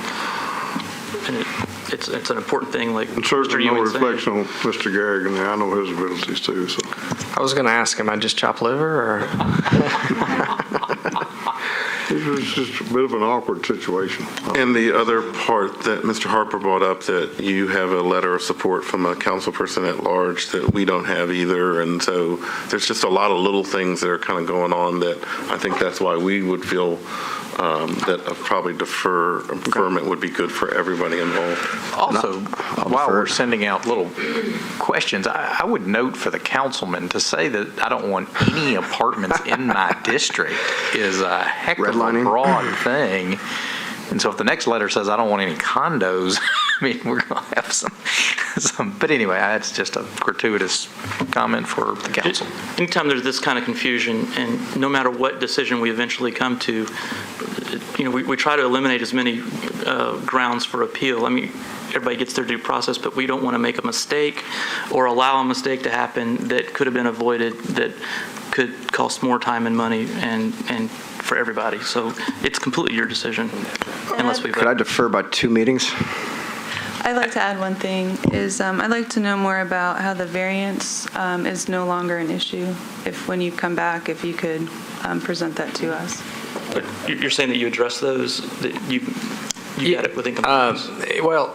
it's an important thing. Like And certainly Mr. no Ewing said. reflection on Mr. Garrigan there. I know his abilities too, so. I was going to ask, am I just chop liver, or? It was just a bit of an awkward situation. And the other part that Mr. Harper brought up, that you have a letter of support from a council person at large that we don't have either. And so there's just a lot of little things that are kind of going on that I think that's why we would feel that probably deferment would be good for everybody involved. Also, while we're sending out little questions, I would note for the councilman to say that I don't want any apartments in my district is a heck of a broad thing. And so if the next letter says I don't want any condos, mean, we're going to have some, but anyway, that's just a gratuitous comment for the council. Anytime there's this kind of confusion, and no matter what decision we eventually come to, we try to eliminate as many grounds for appeal. I mean, everybody gets their due process, but we don't want to make a mistake or allow a mistake to happen that could have been avoided, that could cost more time and money and for everybody. So it's completely your decision, unless we vote. Could I defer by 2 meetings? I'd like to add one thing, is I'd like to know more about how the variance is no longer an issue. If when you come back, if you could present that to us. But you're saying that you address those, that you got it within compliance? Well,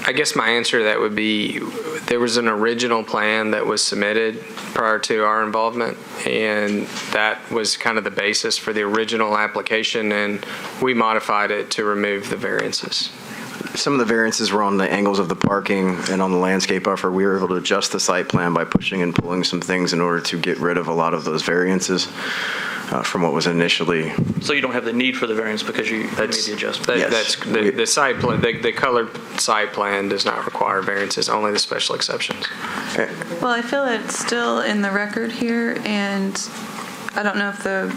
I guess my answer to that would be there was an original plan that was submitted prior to our involvement, and that was kind of the basis for the original application, and we modified it to remove the variances. Some of the variances were on the angles of the parking and on the landscape buffer. We were able to adjust the site plan by pushing and pulling some things in order to get rid of a lot of those variances from what was initially. So you don't have the need for the variance because you made the adjustment? Yes. That's the site plan. The colored site plan does not require variances, only the special exceptions. Well, I feel it's still in the record here, and I don't know if the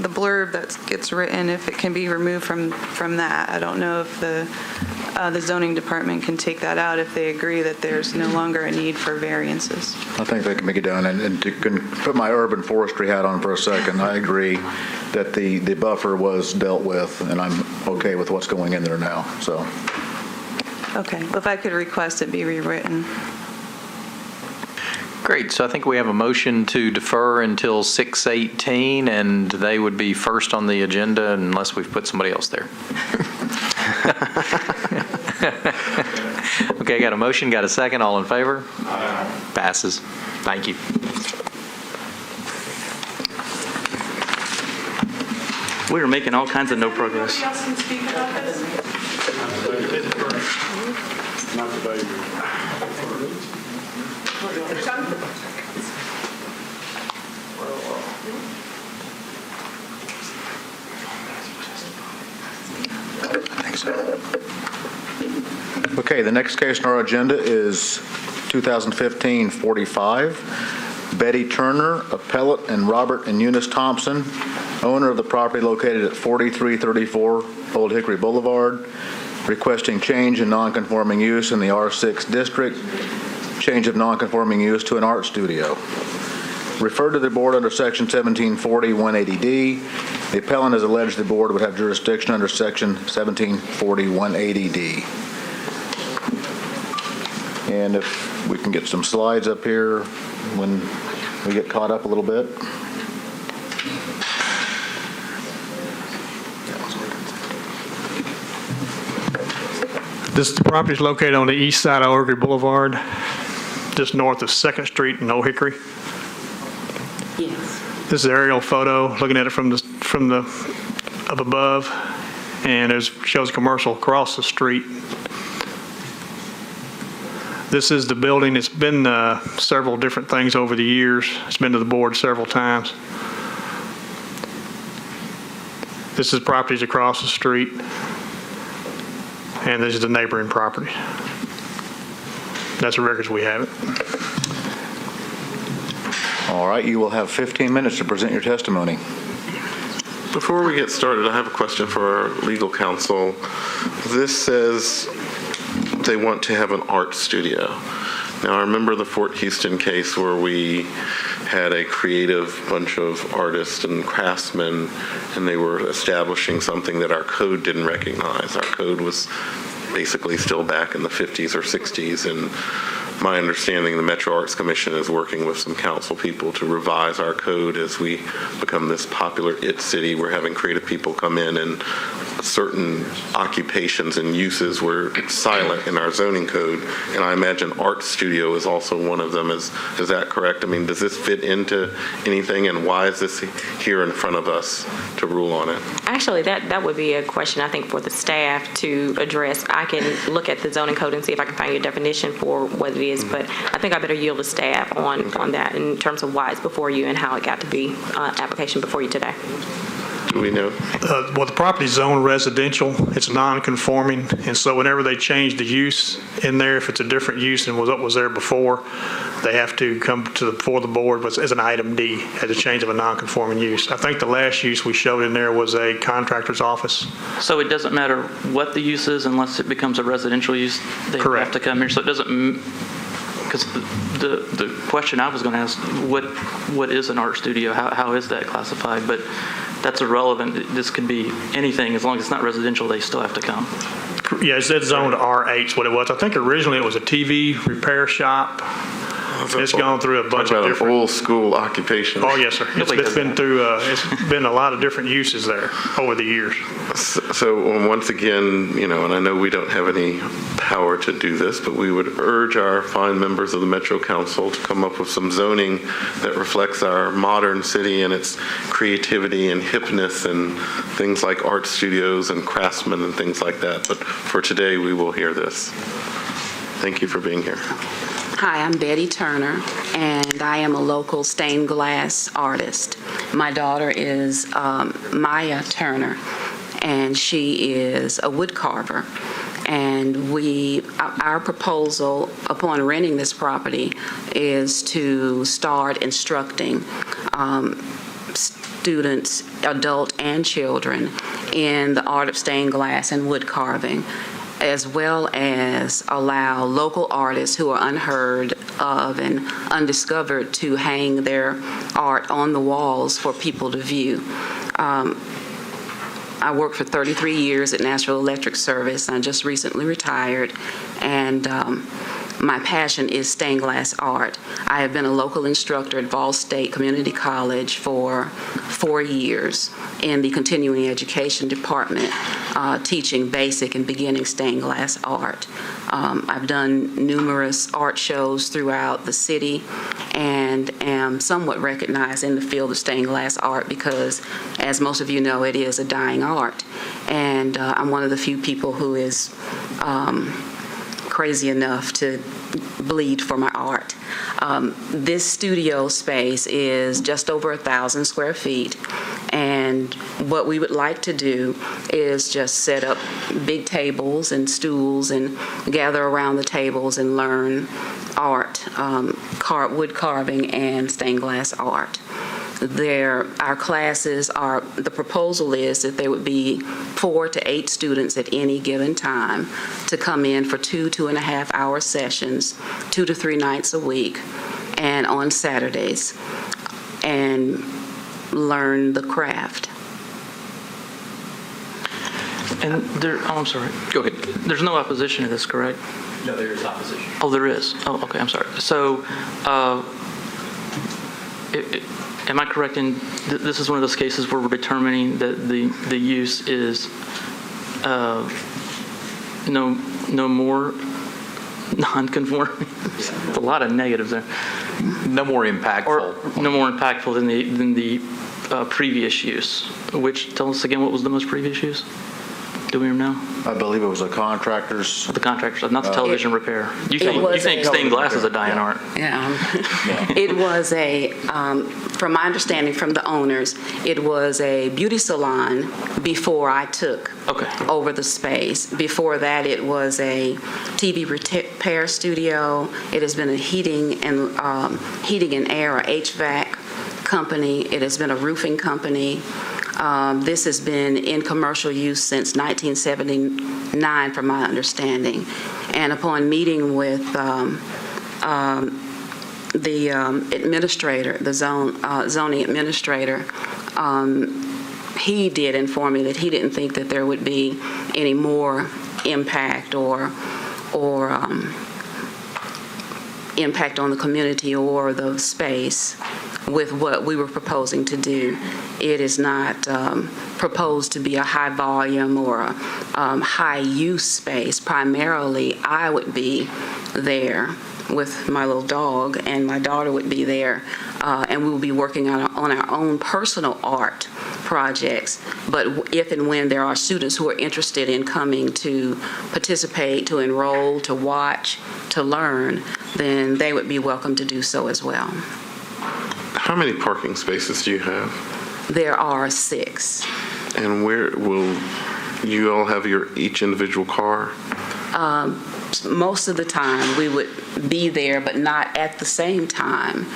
blurb that gets written, if it can be removed from that. I don't know if the zoning department can take that out if they agree that there's no longer a need for variances. I think they can make it down, and to put my urban forestry hat on for a second, I agree that the buffer was dealt with, and I'm okay with what's going in there now, so. Okay, well, if I could request it be rewritten. Great, so I think we have a motion to defer until 6:18, and they would be first on the agenda unless we've put somebody else there. Okay, got a motion, got a second, all in favor? Aye. Passes. Thank you. We were making all kinds of no progress. Anybody else can speak about this? Not today. Okay, the next case on our agenda is 2015-45. Betty Turner, appellate, and Robert and Eunice Thompson, owner of the property located at 4334 Old Hickory Boulevard, requesting change in nonconforming use in the R6 district, change of nonconforming use to an art studio. Referred to the board under Section 1740-180D. The appellant has alleged the board would have jurisdiction under Section 1740-180D. And if we can get some slides up here when we get caught up a little bit. This property is located on the east side of Old Hickory Boulevard, just north of 2nd Street in Old Hickory. Yes. This is an aerial photo, looking at it from up above, and it shows a commercial across the street. This is the building. It's been several different things over the years. It's been to the board several times. This is properties across the street, and this is the neighboring property. That's the records we have it. All right, you will have 15 minutes to present your testimony. Before we get started, I have a question for our legal counsel. This says they want to have an art studio. Now, I remember the Fort Houston case where we had a creative bunch of artists and craftsmen, and they were establishing something that our code didn't recognize. Our code was basically still back in the 50s or 60s, and my understanding, the Metro Arts Commission is working with some council people to revise our code as we become this popular IT city. We're having creative people come in, and certain occupations and uses were silent in our zoning code, and I imagine art studio is also one of them. Is that correct? I mean, does this fit into anything, and why is this here in front of us to rule on it? Actually, that would be a question, I think, for the staff to address. I can look at the zoning code and see if I can find your definition for what it is, but I think I better yield to staff on that in terms of why it's before you and how it got to be application before you today. Do we know? Well, the property's zoned residential, it's non-conforming, and so whenever they change the use in there, if it's a different use than what was there before, they have to come before the board as an item D, as a change of a non-conforming use. I think the last use we showed in there was a contractor's office. So it doesn't matter what the use is unless it becomes a residential use? They Correct. have to come here, so it doesn't, because the question I was going to ask, what is an art studio? How is that classified? But that's irrelevant. This could be anything. As long as it's not residential, they still have to come. Yeah, it's zoned RH, what it was. I think originally it was a TV repair shop. It's gone through a bunch of different. Old school occupation. Oh, yes, sir. It's been through, it's been a lot of different uses there over the years. So once again, and I know we don't have any power to do this, but we would urge our fine members of the Metro Council to come up with some zoning that reflects our modern city and its creativity and hipness and things like art studios and craftsmen and things like that. But for today, we will hear this. Thank you for being here. Hi, I'm Betty Turner, and I am a local stained glass artist. My daughter is Maya Turner, and she is a wood carver. And our proposal upon renting this property is to start instructing students, adult and children, in the art of stained glass and wood carving, as well as allow local artists who are unheard of and undiscovered to hang their art on the walls for people to view. I worked for 33 years at Nashville Electric Service. I just recently retired, and my passion is stained glass art. I have been a local instructor at Ball State Community College for 4 years in the continuing education department, teaching basic and beginning stained glass art. I've done numerous art shows throughout the city and am somewhat recognized in the field of stained glass art because, as most of you know, it is a dying art. And I'm one of the few people who is crazy enough to bleed for my art. This studio space is just over 1,000 square feet, and what we would like to do is just set up big tables and stools and gather around the tables and learn art, wood carving and stained glass art. Our classes are, the proposal is that there would be 4 to 8 students at any given time to come in for 2.5 hour sessions, 2 to 3 nights a week, and on Saturdays, and learn the craft. And I'm sorry. Go ahead. There's no opposition to this, correct? No, there is opposition. Oh, there is? Oh, okay, I'm sorry. So, am I correct in, this is one of those cases where we're determining that the use is no more non-conforming? There's a lot of negatives there. No more impactful. Or no more impactful than the previous use, which, tell us again, what was the most previous use? Do we know? I believe it was a contractor's. The contractors, not the television repair. You think stained glass is a dying art? Yeah. It was from my understanding from the owners, it was a beauty salon before I took over the space. Before that, it was a TV repair studio. It has been a heating and air, or HVAC company. It has been a roofing company. This has been in commercial use since 1979, from my understanding. And upon meeting with the administrator, the zoning administrator, he did inform me that he didn't think that there would be any more impact or impact on the community or the space with what we were proposing to do. It is not proposed to be a high volume or a high use space. Primarily, I would be there with my little dog, and my daughter would be there, and we will be working on our own personal art projects. But if and when there are students who are interested in coming to participate, to enroll, to watch, to learn, then they would be welcome to do so as well. How many parking spaces do you have? there are 6. And where will you all have your each individual car? Most of the time, we would be there, but not at the same time.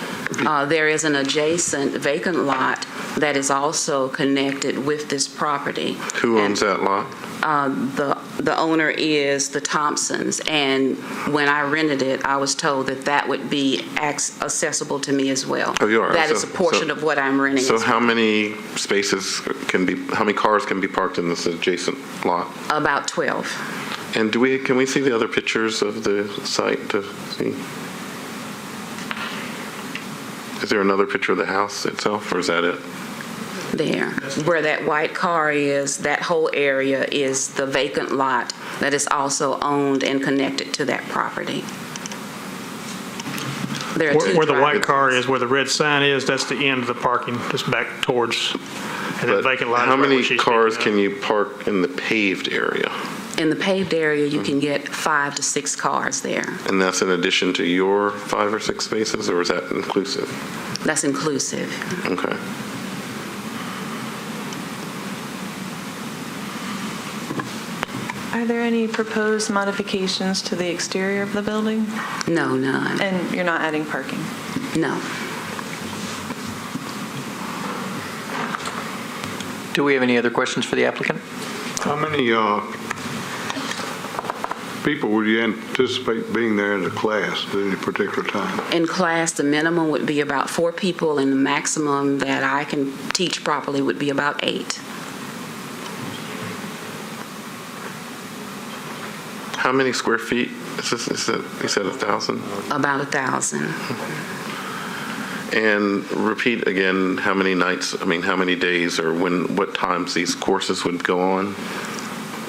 There is an adjacent vacant lot that is also connected with this property. Who owns that lot? The owner is the Thompsons, and when I rented it, I was told that that would be accessible to me as well. Oh, you are? That is a portion of what I'm renting. So how many how many cars can be parked in this adjacent lot? About 12. And can we see the other pictures of the site to see? Is there another picture of the house itself, or is that it? There, where that white car is, that whole area is the vacant lot that is also owned and connected to that property. There are two Where the white driveways. car is, where the red sign is, that's the end of the parking, just back towards, and that vacant lot is How right where many she's cars speaking can you park in the paved area? In the paved area, you can get 5 to 6 cars there. And that's in addition to your 5 or 6 spaces, or is that inclusive? That's inclusive. Okay. Are there any proposed modifications to the exterior of the building? No, none. And you're not adding parking? No. Do we have any other questions for the applicant? How many people would you anticipate being there in the class at any particular time? In class, the minimum would be about 4 people, and the maximum that I can teach properly would be about 8. How many square feet is this? You said 1,000? About 1,000. And repeat again, how many days or what times these courses would go on?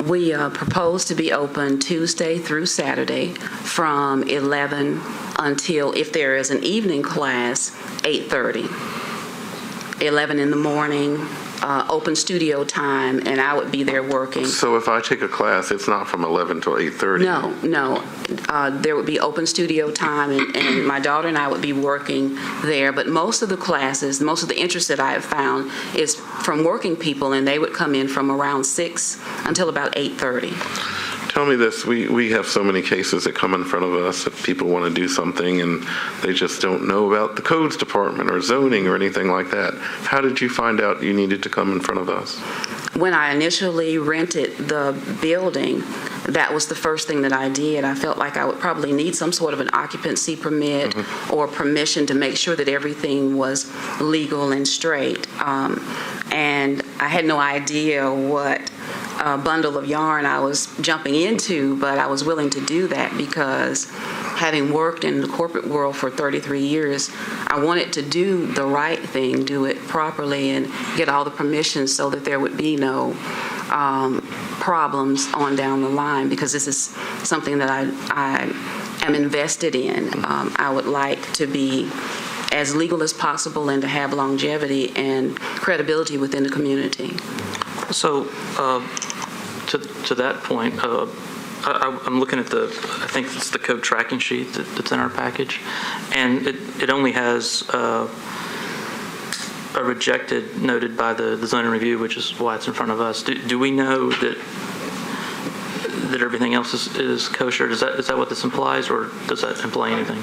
We propose to be open Tuesday through Saturday from 11 until, if there is an evening class, 8:30. 11 in the morning, open studio time, and I would be there working. So if I take a class, it's not from 11 till 8:30? No. There would be open studio time, and my daughter and I would be working there. But most of the classes, most of the interest that I have found is from working people, and they would come in from around 6 until about 8:30. Tell me this, we have so many cases that come in front of us that people want to do something and they just don't know about the codes department or zoning or anything like that. How did you find out you needed to come in front of us? When I initially rented the building, that was the first thing that I did. I felt like I would probably need some sort of an occupancy permit or permission to make sure that everything was legal and straight. And I had no idea what bundle of yarn I was jumping into, but I was willing to do that because having worked in the corporate world for 33 years, I wanted to do the right thing, do it properly, and get all the permissions so that there would be no problems on down the line, because this is something that I am invested in. I would like to be as legal as possible and to have longevity and credibility within the community. So, to that point, I'm looking at I think it's the code tracking sheet that's in our package, and it only has a rejected noted by the zoning review, which is why it's in front of us. Do we know that everything else is kosher? Is that what this implies, or does that imply anything?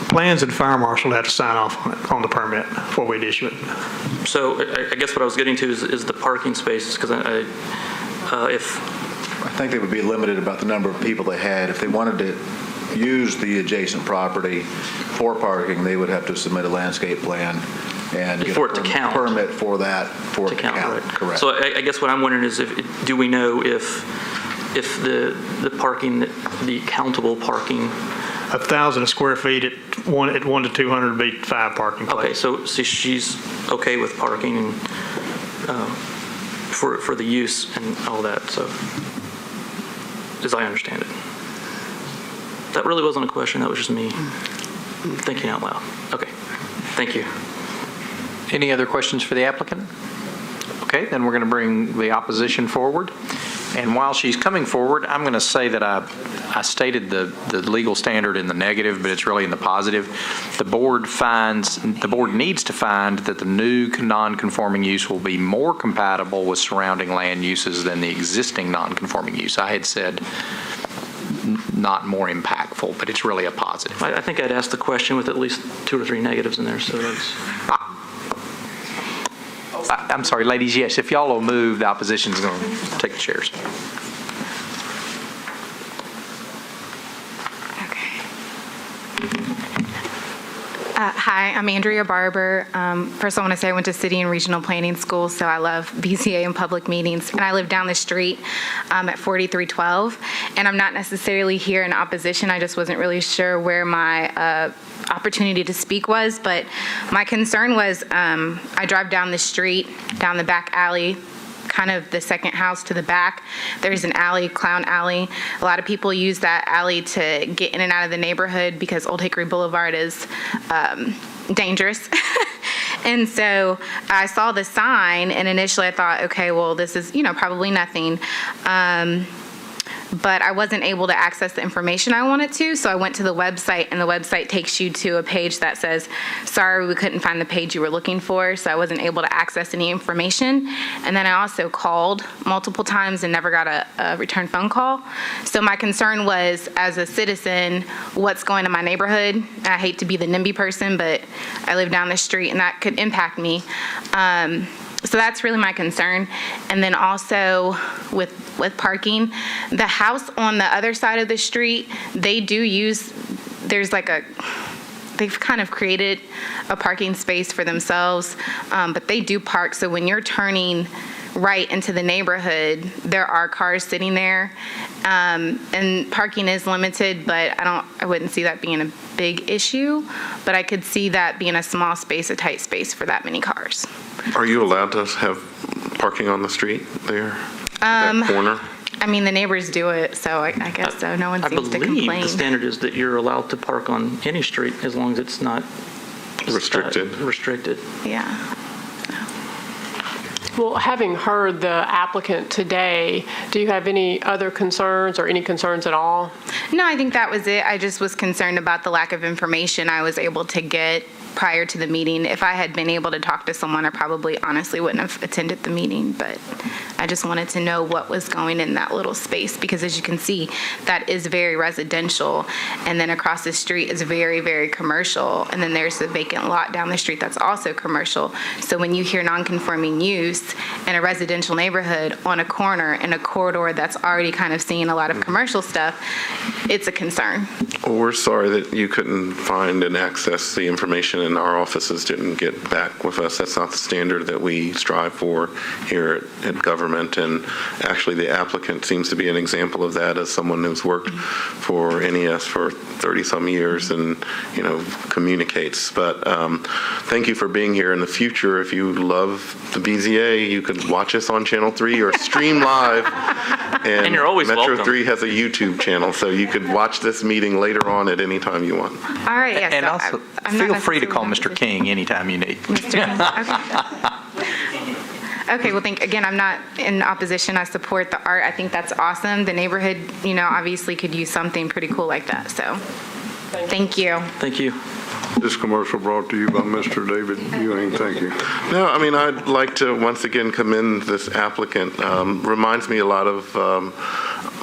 Plans and fire marshal had to sign off on the permit before we'd issue it. So I guess what I was getting to is the parking spaces, because if I think they would be limited about the number of people they had. If they wanted to use the adjacent property for parking, they would have to submit a landscape plan and get For a it to count. permit for that, for it to count. right? Correct. So I guess what I'm wondering is, do we know if the parking, the countable parking? 1,000 square feet at 1 to 200 would be 5 parking places. Okay, so she's okay with parking and for the use and all that, so, as I understand it. That really wasn't a question, that was just me thinking out loud. Okay, thank you. Any other questions for the applicant? Okay, then we're going to bring the opposition forward. And while she's coming forward, I'm going to say that I stated the legal standard in the negative, but it's really in the positive. The board needs to find that the new non-conforming use will be more compatible with surrounding land uses than the existing non-conforming use. I had said not more impactful, but it's really a positive. I think I'd ask the question with at least 2 or 3 negatives in there, so that's... I'm sorry, ladies, yes, if y'all will move, the opposition's going to take the chairs. Hi, I'm Andrea Barber. First, I want to say I went to City and Regional Planning School, so I love BCA and public meetings. And I live down the street at 4312. And I'm not necessarily here in opposition. I just wasn't really sure where my opportunity to speak was. But my concern was I drive down the street, down the back alley, kind of the second house to the back. There's an alley, Clown Alley. A lot of people use that alley to get in and out of the neighborhood because Old Hickory Boulevard is dangerous. And so I saw the sign, and initially I thought, okay, well, this is, probably nothing. But I wasn't able to access the information I wanted to, so I went to the website, and the website takes you to a page that says, sorry, we couldn't find the page you were looking for, so I wasn't able to access any information. And then I also called multiple times and never got a return phone call. So my concern was, as a citizen, what's going on in my neighborhood? I hate to be the NIMBY person, but I live down the street, and that could impact me. So that's really my concern. And then also with parking, the house on the other side of the street, they do use, they've kind of created a parking space for themselves, but they do park. So when you're turning right into the neighborhood, there are cars sitting there, and parking is limited, but I wouldn't see that being a big issue, but I could see that being a small space, a tight space for that many cars. Are you allowed to have parking on the street there? That corner? I mean, the neighbors do it, so I guess so. No one seems to I complain. believe the standard is that you're allowed to park on any street as long as it's not restricted. Yeah. Well, having heard the applicant today, do you have any other concerns or any concerns at all? No, I think that was it. I just was concerned about the lack of information I was able to get prior to the meeting. If I had been able to talk to someone, I probably honestly wouldn't have attended the meeting, but I just wanted to know what was going in that little space, because as you can see, that is very residential, and then across the street is very, very commercial, and then there's the vacant lot down the street that's also commercial. So when you hear non-conforming use in a residential neighborhood on a corner in a corridor that's already kind of seeing a lot of commercial stuff, it's a concern. Well, we're sorry that you couldn't find and access the information, and our offices didn't get back with us. That's not the standard that we strive for here at government, and actually the applicant seems to be an example of that, as someone who's worked for NES for 30-some years and, communicates. But thank you for being here. In the future, if you love the BZA, you could watch us on Channel 3 or stream live. And you're always Metro welcome. 3 has a YouTube channel, so you could watch this meeting later on at any time you want. All right, yes. And so also, I'm not feel free to call necessarily Mr. King anytime you need. Mr. King, okay, well, again, I'm not in opposition. I support the art. I think that's awesome. The neighborhood, obviously could use something pretty cool like that, so thank you. Thank you. This commercial brought to you by Mr. David Ewing. Thank you. No, I'd like to once again commend this applicant. Reminds me a lot of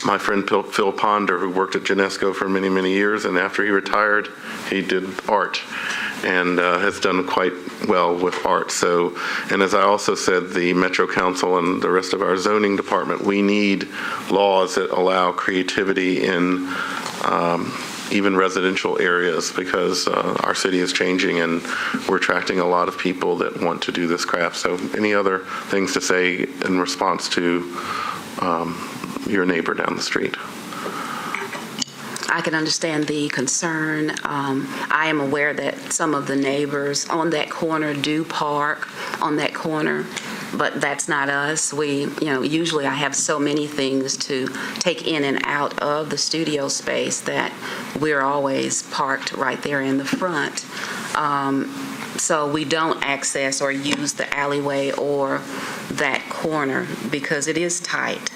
my friend Phil Ponder, who worked at Genesco for many, many years, and after he retired, he did art and has done quite well with art. So, and as I also said, the Metro Council and the rest of our zoning department, we need laws that allow creativity in even residential areas, because our city is changing and we're attracting a lot of people that want to do this craft. So any other things to say in response to your neighbor down the street? I can understand the concern. I am aware that some of the neighbors on that corner do park on that corner, but that's not us. Usually I have so many things to take in and out of the studio space that we're always parked right there in the front. So we don't access or use the alleyway or that corner because it is tight.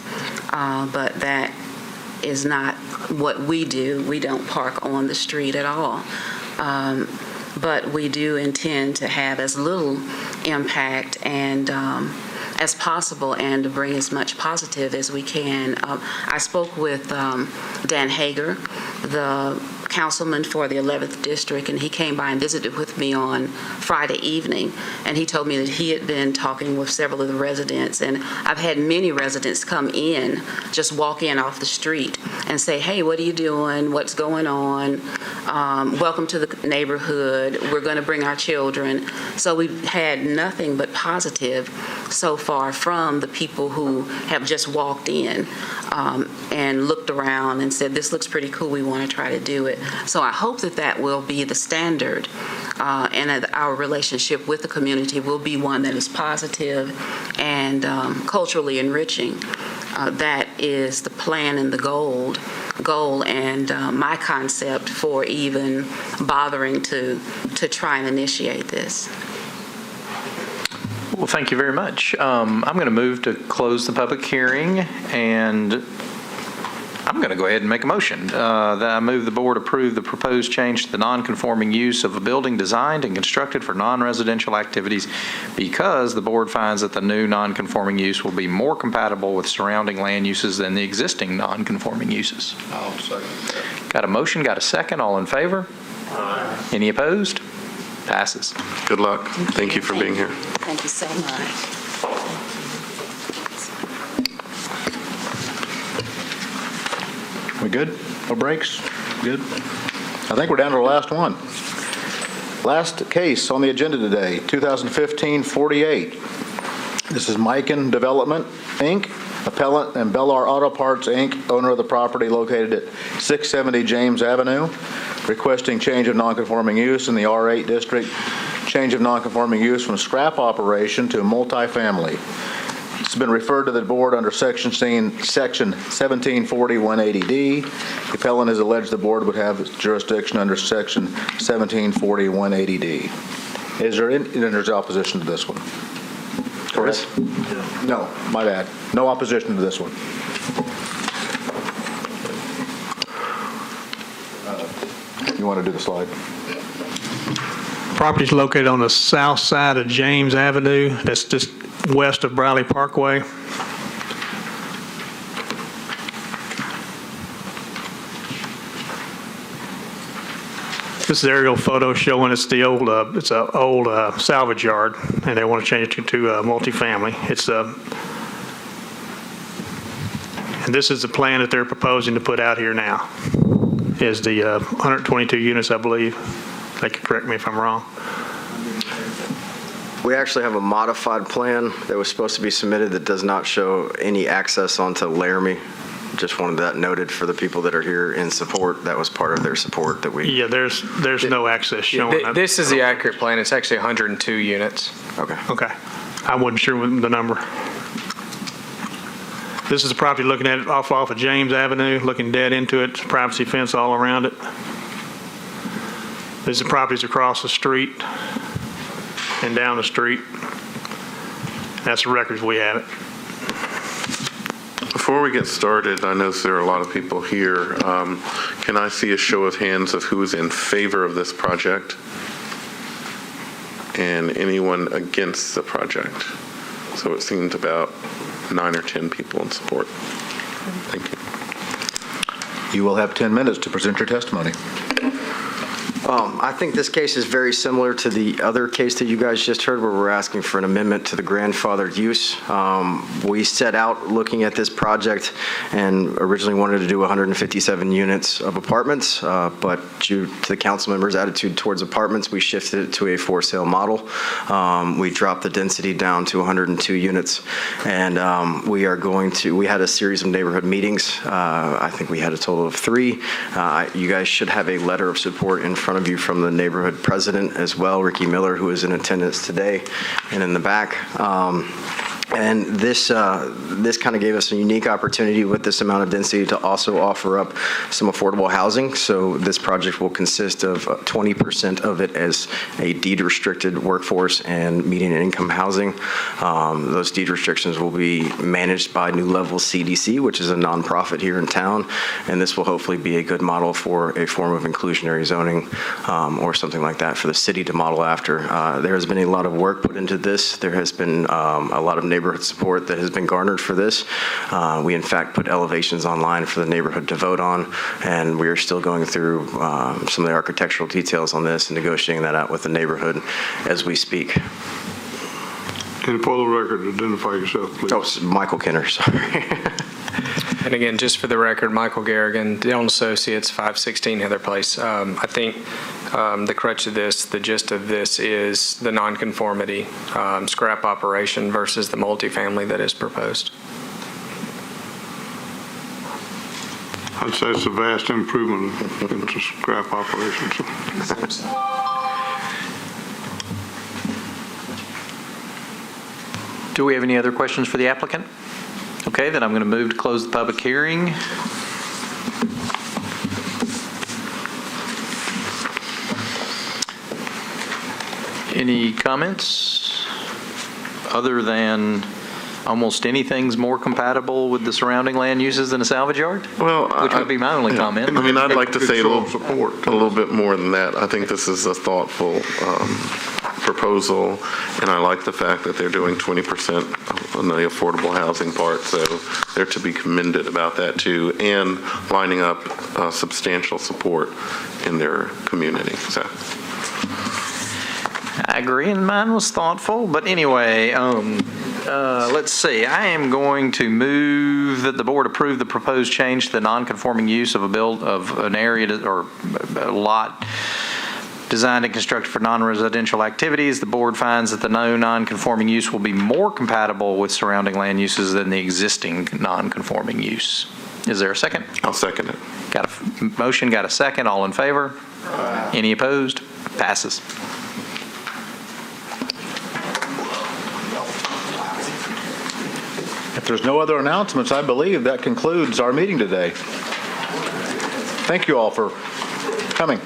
but that is not what we do. We don't park on the street at all. But we do intend to have as little impact and as possible and to bring as much positive as we can. I spoke with Dan Hager, the councilman for the 11th District, and he came by and visited with me on Friday evening, and he told me that he had been talking with several of the residents, and I've had many residents come in, just walk in off the street and say, hey, what are you doing? What's going on? Welcome to the neighborhood. We're going to bring our children. So we've had nothing but positive so far from the people who have just walked in and looked around and said, this looks pretty cool. We want to try to do it. So I hope that that will be the standard and that our relationship with the community will be one that is positive and culturally enriching. That is the plan and the goal and my concept for even bothering to try and initiate this. Well, thank you very much. I'm going to move to close the public hearing, and I'm going to go ahead and make a motion that I move the board approve the proposed change to the non-conforming use of a building designed and constructed for non-residential activities because the board finds that the new non-conforming use will be more compatible with surrounding land uses than the existing non-conforming uses. I'll second that. Got a motion, got a second, all in favor? Aye. Any opposed? Passes. Good luck. Thank you for being here. Thank you so much. We good? No breaks? Good? I think we're down to the last one. Last case on the agenda today, 2015-48. This is Mikan Development, Inc., appellant, and Bellar Auto Parts, Inc., owner of the property located at 670 James Avenue, requesting change of nonconforming use in the R8 district, change of nonconforming use from scrap operation to multifamily. It's been referred to the board under Section 1740-180D. The appellant has alleged the board would have jurisdiction under Section 1740-180D. Is there there's opposition to this one? Correct? No, my bad. No opposition to this one. You want to do the slide? Property is located on the south side of James Avenue. That's just west of Briley Parkway. This is aerial photo showing it's the old, it's an old salvage yard, and they want to change it to multifamily. It's and this is the plan that they're proposing to put out here now. Is the 122 units, I believe. They can correct me if I'm wrong. We actually have a modified plan that was supposed to be submitted that does not show any access onto Laramie. Just wanted that noted for the people that are here in support. That was part of their support that we... Yeah, there's no access showing. This is the accurate plan. It's actually 102 units. Okay. Okay. I wasn't sure with the number. This is the property looking at it off of James Avenue, looking dead into it. Privacy fence all around it. These are properties across the street and down the street. That's the records we have it. Before we get started, I know there are a lot of people here. Can I see a show of hands of who is in favor of this project and anyone against the project? So it seemed about 9 or 10 people in support. Thank you. You will have 10 minutes to present your testimony. I think this case is very similar to the other case that you guys just heard where we're asking for an amendment to the grandfathered use. We set out looking at this project and originally wanted to do 157 units of apartments, but due to the council members' attitude towards apartments, we shifted it to a for sale model. We dropped the density down to 102 units, and we had a series of neighborhood meetings. I think we had a total of 3. You guys should have a letter of support in front of you from the neighborhood president as well, Ricky Miller, who is in attendance today and in the back. And this kind of gave us a unique opportunity with this amount of density to also offer up some affordable housing. So this project will consist of 20% of it as a deed-restricted workforce and median income housing. Those deed restrictions will be managed by New Level CDC, which is a nonprofit here in town, and this will hopefully be a good model for a form of inclusionary zoning or something like that for the city to model after. There has been a lot of work put into this. There has been a lot of neighborhood support that has been garnered for this. We, in fact, put elevations online for the neighborhood to vote on, and we are still going through some of the architectural details on this and negotiating that out with the neighborhood as we speak. And for the record, identify yourself, please. Oh, Michael Kenner, sorry. And again, just for the record, Michael Garrigan, Dillon Associates, 516 Heather Place. I think the crutch of this, the gist of this is the nonconformity scrap operation versus the multifamily that is proposed. I'd say it's a vast improvement into scrap operations. Do we have any other questions for the applicant? Okay, then I'm going to move to close the public hearing. Any comments other than almost anything's more compatible with the surrounding land uses than a salvage yard? Well, which would be my only comment. I mean, I'd like to say a little bit more than that. I think this is a thoughtful proposal, and I like the fact that they're doing 20% on the affordable housing part, so they're to be commended about that too, and lining up substantial support in their community. So. I agree, and mine was thoughtful. But anyway, let's see. I am going to move that the board approve the proposed change to the non-conforming use of an area or a lot designed and constructed for non-residential activities. The board finds that the non-conforming use will be more compatible with surrounding land uses than the existing non-conforming use. Is there a second? I'll second it. Got a motion, got a second. All in favor? Any opposed? Passes. If there's no other announcements, I believe that concludes our meeting today. Thank you all for coming.